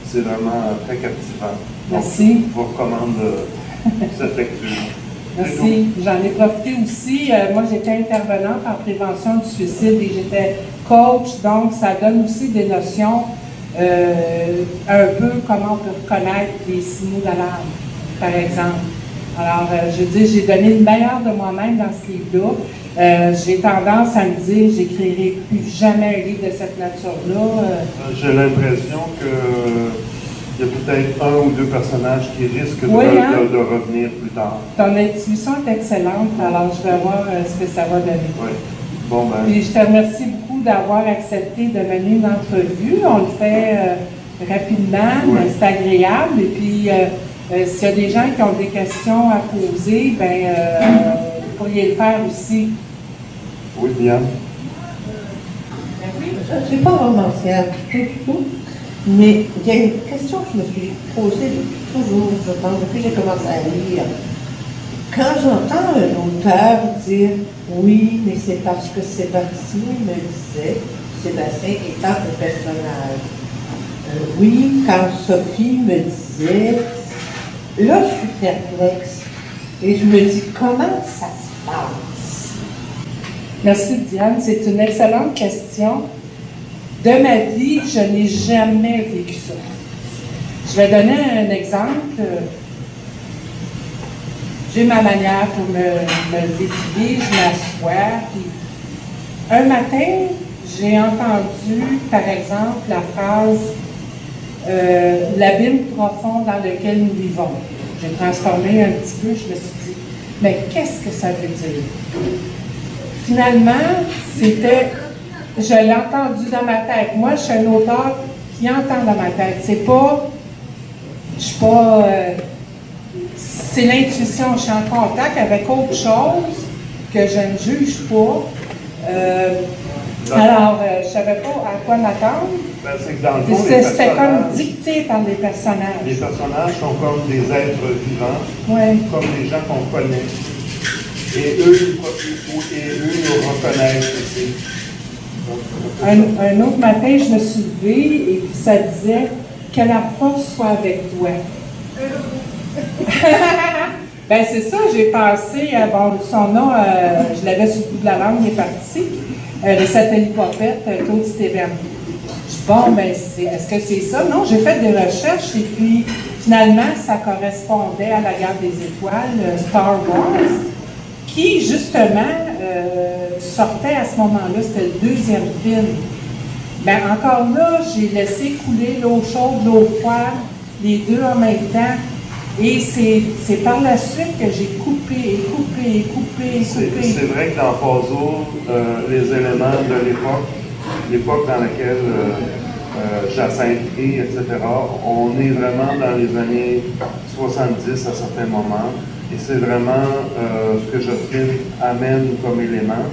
c'est vraiment très captivant. Donc, Merci. je vous recommande cette lecture. C'est tout. Merci. J'en ai profité aussi. Moi, j'étais intervenante en prévention du suicide et j'étais coach, donc ça donne aussi des notions un peu comment on peut reconnaître les signaux d'alarme, par exemple. Alors, je dis, j'ai donné le meilleur de moi-même dans ce livre-là. J'ai tendance à me dire, j'écrirai plus jamais un livre de cette nature-là. J'ai l'impression qu'il y a peut-être un ou deux personnages qui risquent Oui, hein? de revenir plus tard. Ton intuition est excellente, alors je vais voir ce que ça va donner. Oui. Bon, ben, Puis je te remercie beaucoup d'avoir accepté de mener une entrevue. On le fait rapidement, Oui. mais c'est agréable. Et puis, s'il y a des gens qui ont des questions à poser, ben, vous pourriez le faire aussi. oui, bien. Je ne suis pas romancière du tout, mais il y a une question que je me suis posée depuis toujours, je pense, depuis que j'ai commencé à lire. Quand j'entends un auteur dire « Oui, mais c'est parce que Sébastien me disait, Sébastien étant un personnage. Oui, quand Sophie me disait, là je suis perplexe et je me dis comment ça se passe? » Merci Diane, c'est une excellente question. De ma vie, je n'ai jamais vécu ça. Je vais donner un exemple. J'ai ma manière pour me défiler, je m'assois. Puis un matin, j'ai entendu, par exemple, la phrase l'abîme profond dans lequel nous vivons. J'ai transformé un petit peu, je me suis dit, mais qu'est-ce que ça veut dire? Finalement, c'était, je l'ai entendu dans ma tête. Moi, je suis un auteur qui entend dans ma tête. C'est pas, je suis pas, c'est l'intuition. Je suis en contact avec autre chose que je ne juge pas. Alors, je ne savais pas à quoi m'attendre. Ben, c'est que dans le fond, les C'était comme personnages, dicté par les les personnages. personnages sont comme des êtres vivants, Ouais. comme des gens qu'on connaît. Et eux, ils nous reconnaissent aussi. Donc, c'est ça. Un autre matin, je me suis levée et puis ça disait que la force soit avec toi. Ben c'est ça, j'ai pensé, bon, son nom, je l'avais sur le bout de la langue, il est parti, le satellite-popette, Claude Stéven. Je dis, bon, ben, est-ce que c'est ça? Non, j'ai fait des recherches et puis finalement, ça correspondait à la Guerre des Étoiles, Star Wars, qui justement sortait à ce moment-là, c'était le deuxième film. Ben encore là, j'ai laissé couler l'eau chaude, l'eau froide, les deux en même temps. Et c'est par la suite que j'ai coupé. C'est vrai que dans Puzzle, les éléments de l'époque dans laquelle Jacinthe est, etc., on est vraiment dans les années 70 à certains moments. Et c'est vraiment ce que Jocelyne amène comme élément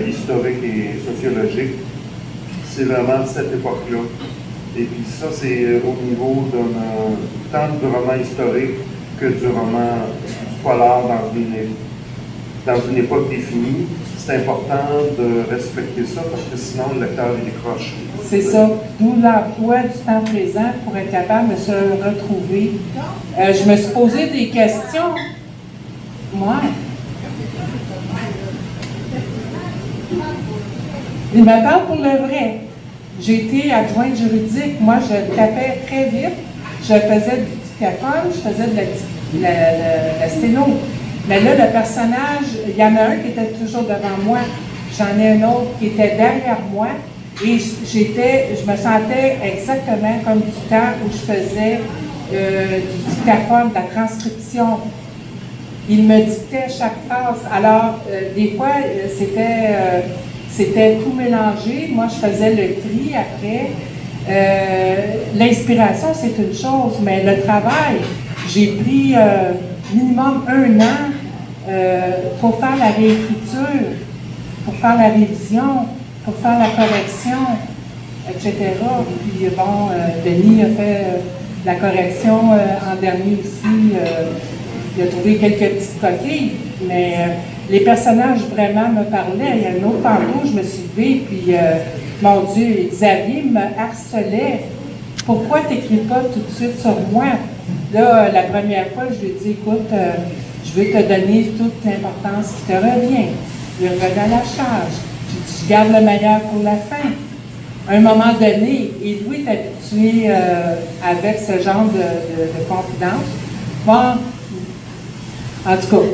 historique et sociologique. C'est vraiment cette époque-là. Et puis ça, c'est au niveau tant du roman historique que du roman polar dans une époque définie. c'est important de respecter ça parce que sinon le lecteur il décroche. C'est ça. D'où l'emploi du temps présent pour être capable de se retrouver. Je me suis posé des questions. Moi. Il me parle pour le vrai. J'ai été adjointe juridique. Moi, je tapais très vite. Je faisais du dictaphone, je faisais de la sténo. Mais là, le personnage, il y en a un qui était toujours devant moi. J'en ai un autre qui était derrière moi. Et je me sentais exactement comme du temps où je faisais du dictaphone, de la transcription. Il me dictait chaque phrase. Alors, des fois, c'était tout mélangé. Moi, je faisais le tri après. L'inspiration, c'est une chose, mais le travail, j'ai pris minimum 1 an pour faire la réécriture, pour faire la révision, pour faire la correction, etc. Puis bon, Denis a fait la correction en dernier aussi. Il a trouvé quelques petites coquilles, mais les personnages vraiment me parlaient. Il y a un autre tantôt, je me suis levée, puis mon Dieu, Xavier me harcelait. Pourquoi tu n'écris pas tout de suite sur moi? Là, la première fois, je lui ai dit, écoute, je veux te donner toute l'importance qui te revient. Il revient à la charge. J'ai dit, je garde le meilleur pour la fin. À un moment donné, et Louis est habitué avec ce genre de confidence. Bon, en tout cas,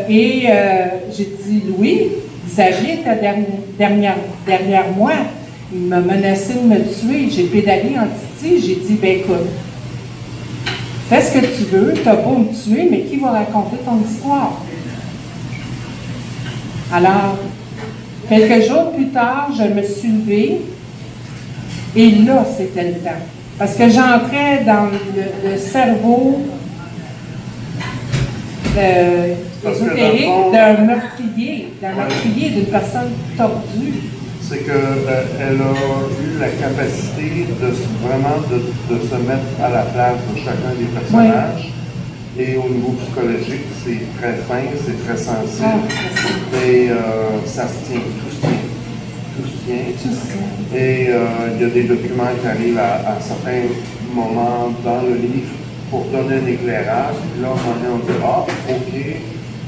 j'ai dit, Louis, Xavier était derrière moi. Il m'a menacé de me tuer. J'ai pédalé en titi. J'ai dit, ben écoute, fais ce que tu veux, tu n'as pas me tuer, mais qui va raconter ton histoire? Alors, quelques jours plus tard, je me suis levée et là, c'était le temps. Parce que j'entrais dans le cerveau ésotérique d'un meurtrier, d'une personne tordue. C'est qu'elle a eu la capacité vraiment de se mettre à la place de chacun des personnages. Oui. Et au niveau psychologique, c'est très fin, c'est très sensible. Et ça se tient, tout se tient. Et il y a des documents qui arrivent à certains moments dans le livre pour donner un éclairage. Puis là, on dit, ah, OK,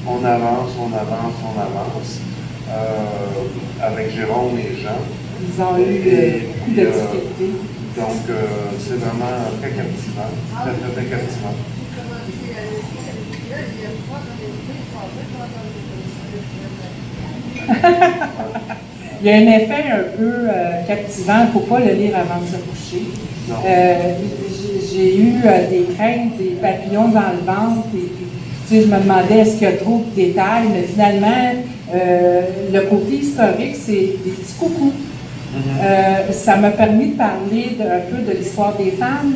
on avance. Avec Jérôme et Jean. Ils ont eu beaucoup de difficultés. Donc, c'est vraiment très captivant. Très captivant. Il y a un effet un peu captivant. Il ne faut pas le lire avant de se coucher. J'ai eu des craintes, des papillons dans le ventre. Et puis, tu sais, je me demandais est-ce qu'il y a trop de détails, mais finalement, le côté historique, c'est des petits coucous. Ça m'a permis de parler un peu de l'histoire des femmes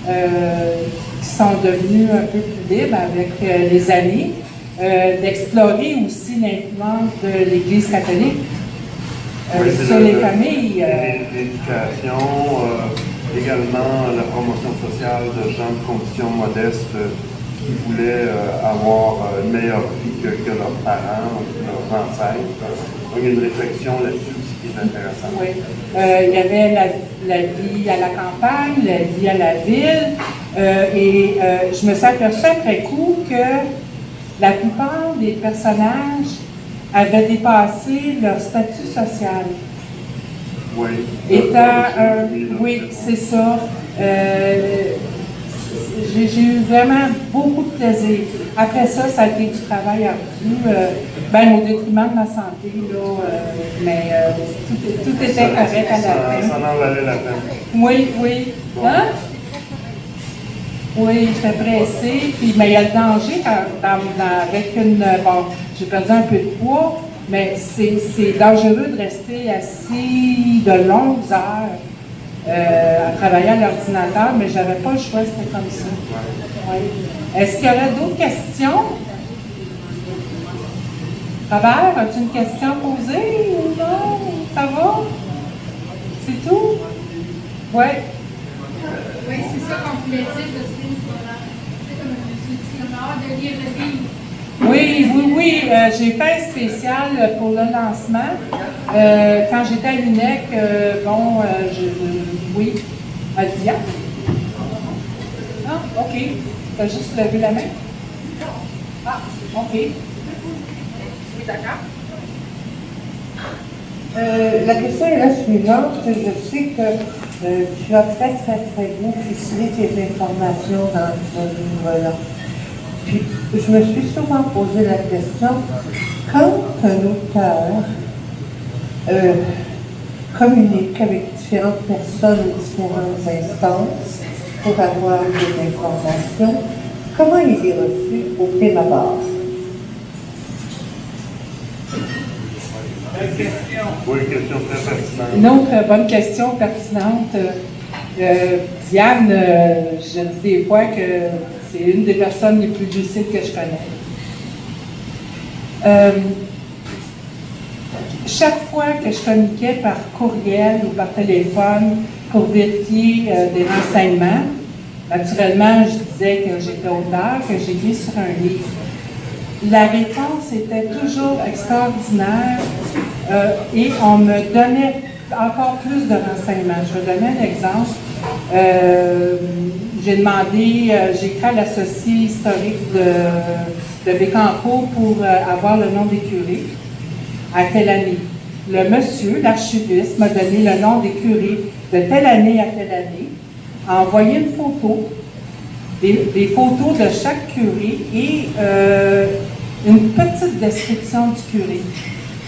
qui sont devenues un peu plus libres avec les années, d'explorer aussi l'influence de l'Église catholique sur les familles. L'éducation, également la promotion sociale de gens de conditions modestes qui voulaient avoir une meilleure vie que leurs parents, leurs ancêtres. Donc, il y a une réflexion là-dessus aussi qui est intéressante. Oui. Il y avait la vie à la campagne, la vie à la ville, et je me suis aperçue après coup que la plupart des personnages avaient dépassé leur statut social. Oui. Oui, c'est ça. J'ai eu vraiment beaucoup de plaisir. Après ça, ça a été du travail ardu, au détriment de ma santé, là, mais tout était correct à la fin. Ça en valait la peine. Oui. Bon. Hein? Oui, j'étais pressée, mais il y a le danger avec j'ai perdu un peu de poids, mais c'est dangereux de rester assis de longues heures. À travailler à l'ordinateur, mais je n'avais pas le choix, c'était comme ça. Oui. Est-ce qu'il y aurait d'autres questions? Robert, as-tu une question posée ou non? Ça va? C'est tout? Oui. Oui, c'est ça qu'on voulait dire aussi. Comme je me suis dit, on a hâte de lire le livre. Oui, j'ai fait un spécial pour le lancement. Quand j'étais à l'UNEC, oui, Diane. Ah, OK. Tu as juste levé la main? Ah, OK. Oui, d'accord. La question est la suivante. Je sais que tu as très bien ficelé tes informations dans ce livre-là. Puis, je me suis souvent posé la question, quand un auteur communique avec différentes personnes ou différentes instances pour avoir des informations, comment il est reçu au prime abord? Oui, question très pertinente. Une autre bonne question pertinente. Diane, je dis des fois que c'est une des personnes les plus lucides que je connais. Chaque fois que je communiquais par courriel ou par téléphone pour vérifier des renseignements, naturellement, je disais que j'étais auteur, que j'étais sur un livre. La réponse était toujours extraordinaire et on me donnait encore plus de renseignements. Je vais donner un exemple. J'ai demandé, j'ai écrit à l'associé historique de Bécancour pour avoir le nom des curés. À telle année. Le monsieur, l'archiviste, m'a donné le nom des curés de telle année à telle année, a envoyé une photo, des photos de chaque curé et une petite description du curé.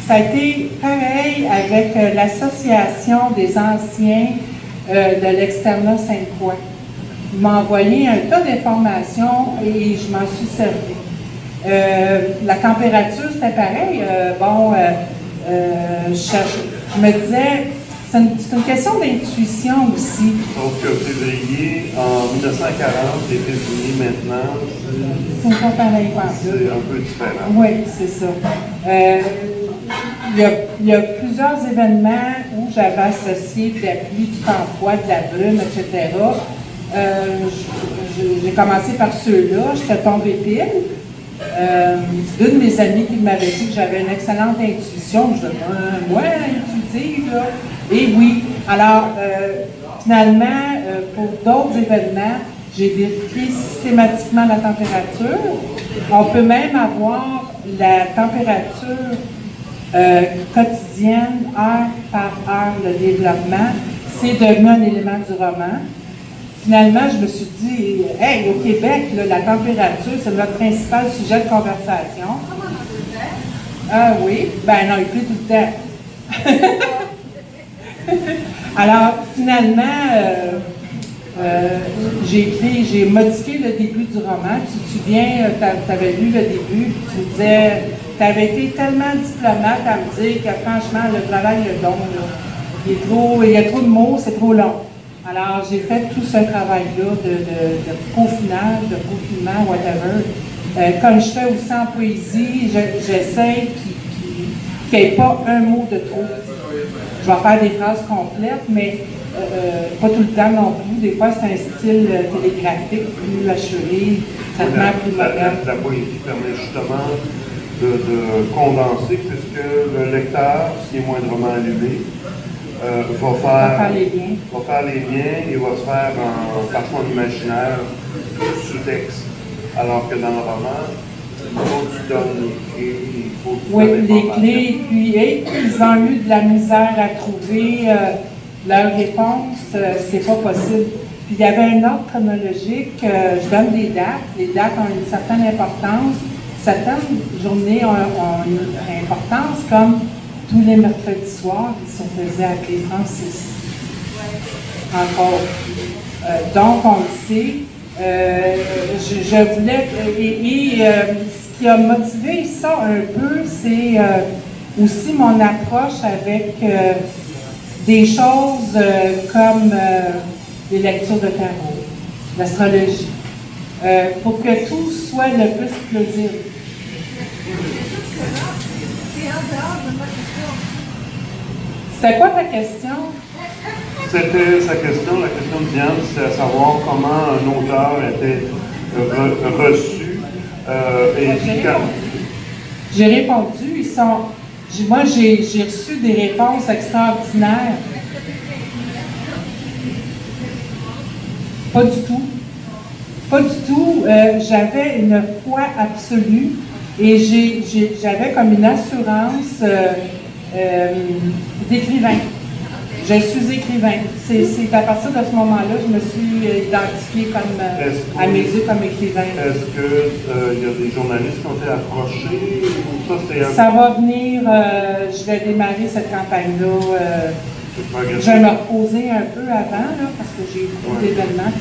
Ça a été pareil avec l'association des anciens de l'externat Sainte-Croix. Il m'a envoyé un tas d'informations et je m'en suis servi. La température, c'était pareil. Je me disais, c'est une question d'intuition aussi. Sauf que février, en 1940 et février maintenant, c'est pas pareil, c'est un peu différent. Oui, c'est ça. Il y a plusieurs événements où j'avais associé de la pluie, du temps froid, de la brume, etc. J'ai commencé par ceux-là, j'étais tombée pile. C'est une de mes amies qui m'avait dit que j'avais une excellente intuition. Je disais, moi, intuitive, là. Et oui. Alors, finalement, pour d'autres événements, j'ai vérifié systématiquement la température. On peut même avoir la température quotidienne, heure par heure, le développement. C'est devenu un élément du roman. Finalement, je me suis dit, hey, au Québec, là, la température, c'est notre principal sujet de conversation. Ah oui, ben non, il pleut tout le temps. Alors, finalement, j'ai modifié le début du roman. Tu te souviens, tu avais lu le début, tu me disais, tu avais été tellement diplomate à me dire que franchement, le travail, le don, là, il y a trop de mots, c'est trop long. Alors, j'ai fait tout ce travail-là de peaufinage, de peaufinement, whatever. Comme je fais aussi en poésie, j'essaie qu'il n'y ait pas un mot de trop. Je vais faire des phrases complètes, mais pas tout le temps non plus. Des fois, c'est un style télégraphique, plus achevé, traitement plus moderne. La poésie permet justement de condenser, puisque le lecteur, s'il est moindrement allumé, va faire les liens et va se faire par son imaginaire sous-texte. Alors que dans le roman, il faut que tu donnes les clés, il faut que tu oui, les clés, puis ils ont eu de la misère à trouver leur réponse, c'est pas possible. Puis il y avait un ordre chronologique, je donne des dates, les dates ont une certaine importance, certaines journées ont une importance, comme tous les mercredis soirs, ils se faisaient appeler Francis. Encore. Donc, on le sait. Je voulais. Ce qui a motivé ça un peu, c'est aussi mon approche avec des choses comme les lectures de tarot, l'astrologie, pour que tout soit le plus plausible. C'était quoi ta question? C'était sa question, la question de Diane, c'était à savoir comment un auteur était reçu. Et puis J'ai répondu, moi j'ai reçu des réponses extraordinaires. Pas du tout. Pas du tout. J'avais une foi absolue et j'avais comme une assurance d'écrivain. Je suis écrivain. C'est à partir de ce moment-là que je me suis identifiée comme, à mes yeux comme écrivain. Est-ce qu'il y a des journalistes qui ont été approchés ou ça c'est Ça va venir, je vais démarrer cette campagne-là. Je vais me reposer un peu avant, là, parce que j'ai beaucoup d'événements.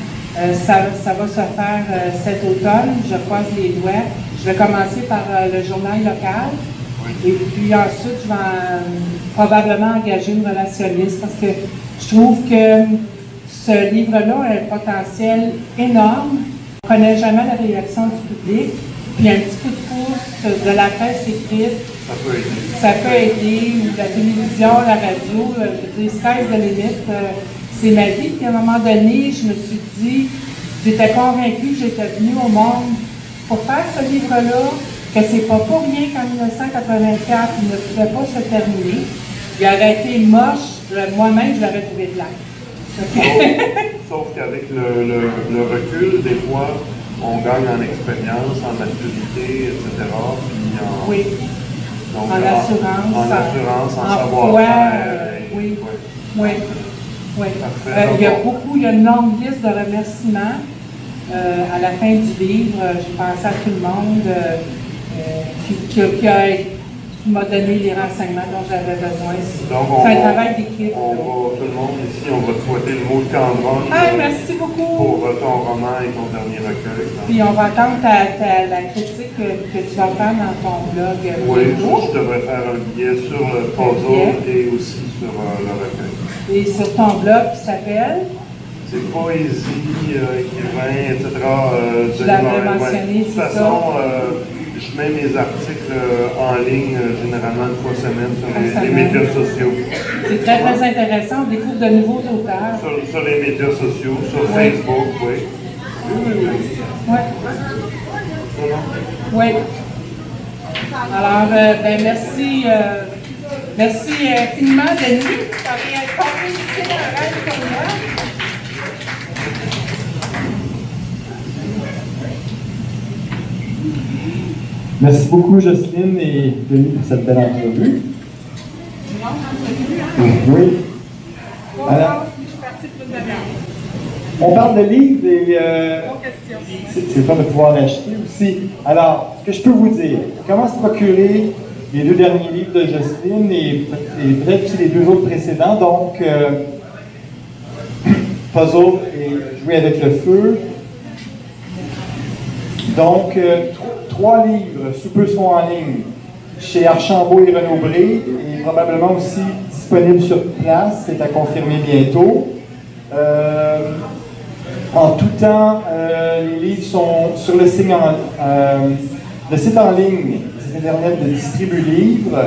Ça va se faire cet automne, je croise les doigts. Je vais commencer par le journal local. Et puis ensuite, je vais probablement engager une relationniste parce que je trouve que ce livre-là a un potentiel énorme. On ne connaît jamais la réaction du public. Puis un petit coup de pouce de la presse écrite, ça peut aider, ou la télévision, la radio, je veux dire, sky's the limit. C'est ma vie. Puis à un moment donné, je me suis dit, j'étais convaincue que j'étais venue au monde pour faire ce livre-là, que c'est pas pour rien qu'en 1984, il ne pouvait pas se terminer. Il aurait été moche, moi-même, je l'aurais trouvé plat. Sauf qu'avec le recul, des fois, on gagne en expérience, en maturité, etc. Puis oui. Donc, en assurance, en savoir-faire. Oui. Oui. Oui. Il y a une longue liste de remerciements à la fin du livre. J'ai pensé à tout le monde qui m'a donné les renseignements dont j'avais besoin. C'est un travail d'équipe. Tout le monde ici, on va te souhaiter le mot de Candron merci beaucoup. Pour ton roman et ton dernier recueil. Puis on va attendre la critique que tu vas faire dans ton blog. Oui, je devrais faire un billet sur le puzzle et aussi sur le recueil. Et sur ton blog qui s'appelle? C'est poésie, écrivain, etc. Je l'avais mentionné, de toute façon, je mets mes articles en ligne généralement une fois semaine sur les médias sociaux. C'est très, très intéressant. On découvre de nouveaux auteurs. Sur les médias sociaux, sur Facebook, oui. Oui. Alors, merci. Merci infiniment, Denis. Ça vient être ici un rêve pour moi. Merci beaucoup, Jocelyne et Denis, pour cette belle entrevue. Oui. Alors, on parle de livres et c'est fun de pouvoir l'acheter aussi. Alors, ce que je peux vous dire, comment se procurer les 2 derniers livres de Jocelyne et peut-être aussi les 2 autres précédents, donc Puzzle et Jouer avec le feu. Donc, 3 livres, sous peu seront en ligne, chez Archambault et Renaud-Bré, et probablement aussi disponibles sur place, c'est à confirmer bientôt. En tout temps, les livres sont sur le site en ligne, le site internet de Distribu Livres.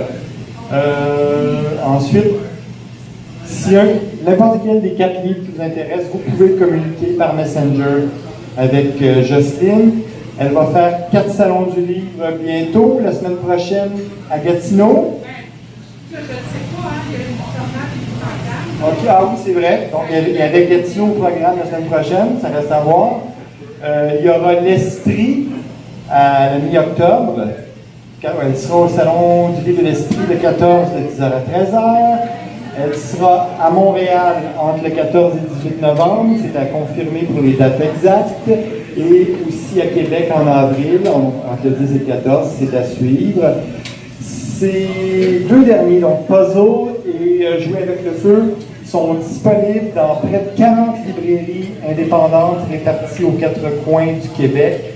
Ensuite, si n'importe quel des 4 livres qui vous intéresse, vous pouvez communiquer par Messenger avec Jocelyne. Elle va faire 4 salons du livre bientôt, la semaine prochaine à Gatineau. Je ne sais pas, il y a une programme. Ok, ah oui, c'est vrai. Donc, il y avait Gatineau au programme la semaine prochaine, ça reste à voir. Il y aura l'Estrie à la mi-octobre. Elle sera au salon du livre de l'Estrie le 14 de 10h à 13h. Elle sera à Montréal entre le 14 et le 18 novembre, c'est à confirmer pour les dates exactes. Et aussi à Québec en avril, entre le 10 et le 14, c'est à suivre. Ces 2 derniers, donc Puzzle et Jouer avec le feu, sont disponibles dans près de 40 librairies indépendantes réparties aux 4 coins du Québec.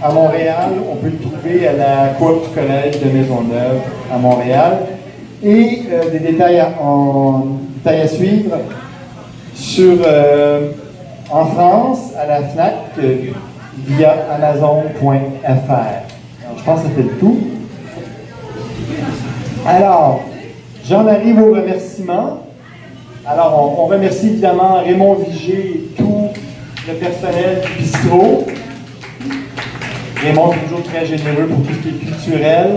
À Montréal, on peut le trouver à la coop du Collège de Maisonneuve à Montréal. Et des détails à suivre en France, à la FNAC, via Amazon.fr. Je pense que ça fait le tout. Alors, j'en arrive aux remerciements. Alors, on remercie évidemment Raymond Vigé et tout le personnel du bistrot. Raymond est toujours très généreux pour tout ce qui est culturel.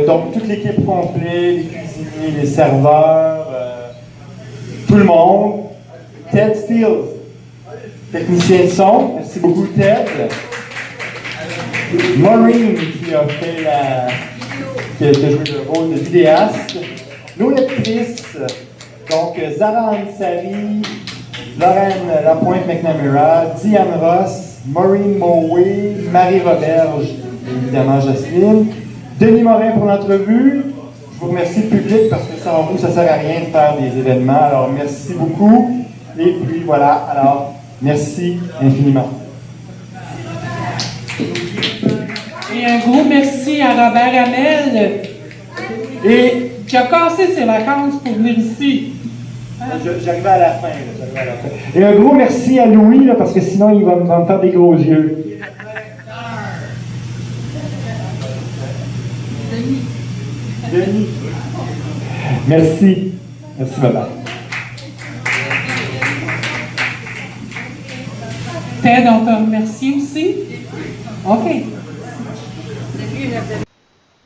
Donc, toute l'équipe complète, les cuisiniers, les serveurs, tout le monde. Ted Steele, technicien de son. Merci beaucoup, Ted. Maureen, qui a fait qui a joué le rôle de vidéaste. Nos lectrices, donc Zara Ansari, Lorraine Lapointe-McNamara, Diane Ross, Maureen Moway, Marie Roberge, évidemment Jocelyne, Denis Morin pour l'entrevue. Je vous remercie le public parce que sans vous, ça ne sert à rien de faire des événements. Alors, merci beaucoup. Et puis voilà, alors, merci infiniment. Et un gros merci à Robert Hamel, qui a cassé ses vacances pour venir ici. J'arrivais à la fin. Et un gros merci à Louis, là, parce que sinon, il va me faire des gros yeux. Denis. Merci. Merci, bye-bye. Ted, on te remercie aussi. OK.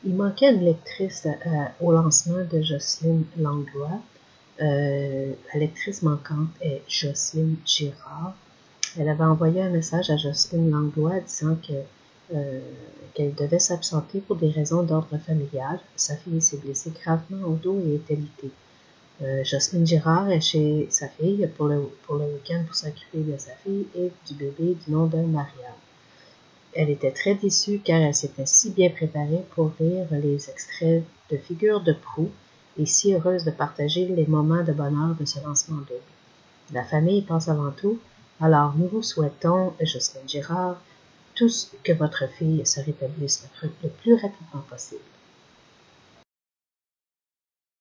Il manquait une lectrice au lancement de Jocelyne Langlois. La lectrice manquante est Jocelyne Girard. Elle avait envoyé un message à Jocelyne Langlois disant qu'elle devait s'absenter pour des raisons d'ordre familial. Sa fille s'est blessée gravement au dos et est alitée. Jocelyne Girard est chez sa fille pour le week-end pour s'occuper de sa fille et du bébé du nom de Marianne. Elle était très déçue car elle s'était si bien préparée pour lire les extraits de Figures de proue et si heureuse de partager les moments de bonheur de ce lancement double. La famille passe avant tout, alors nous vous souhaitons, Jocelyne Girard, tous que votre fille se rétablisse le plus rapidement possible.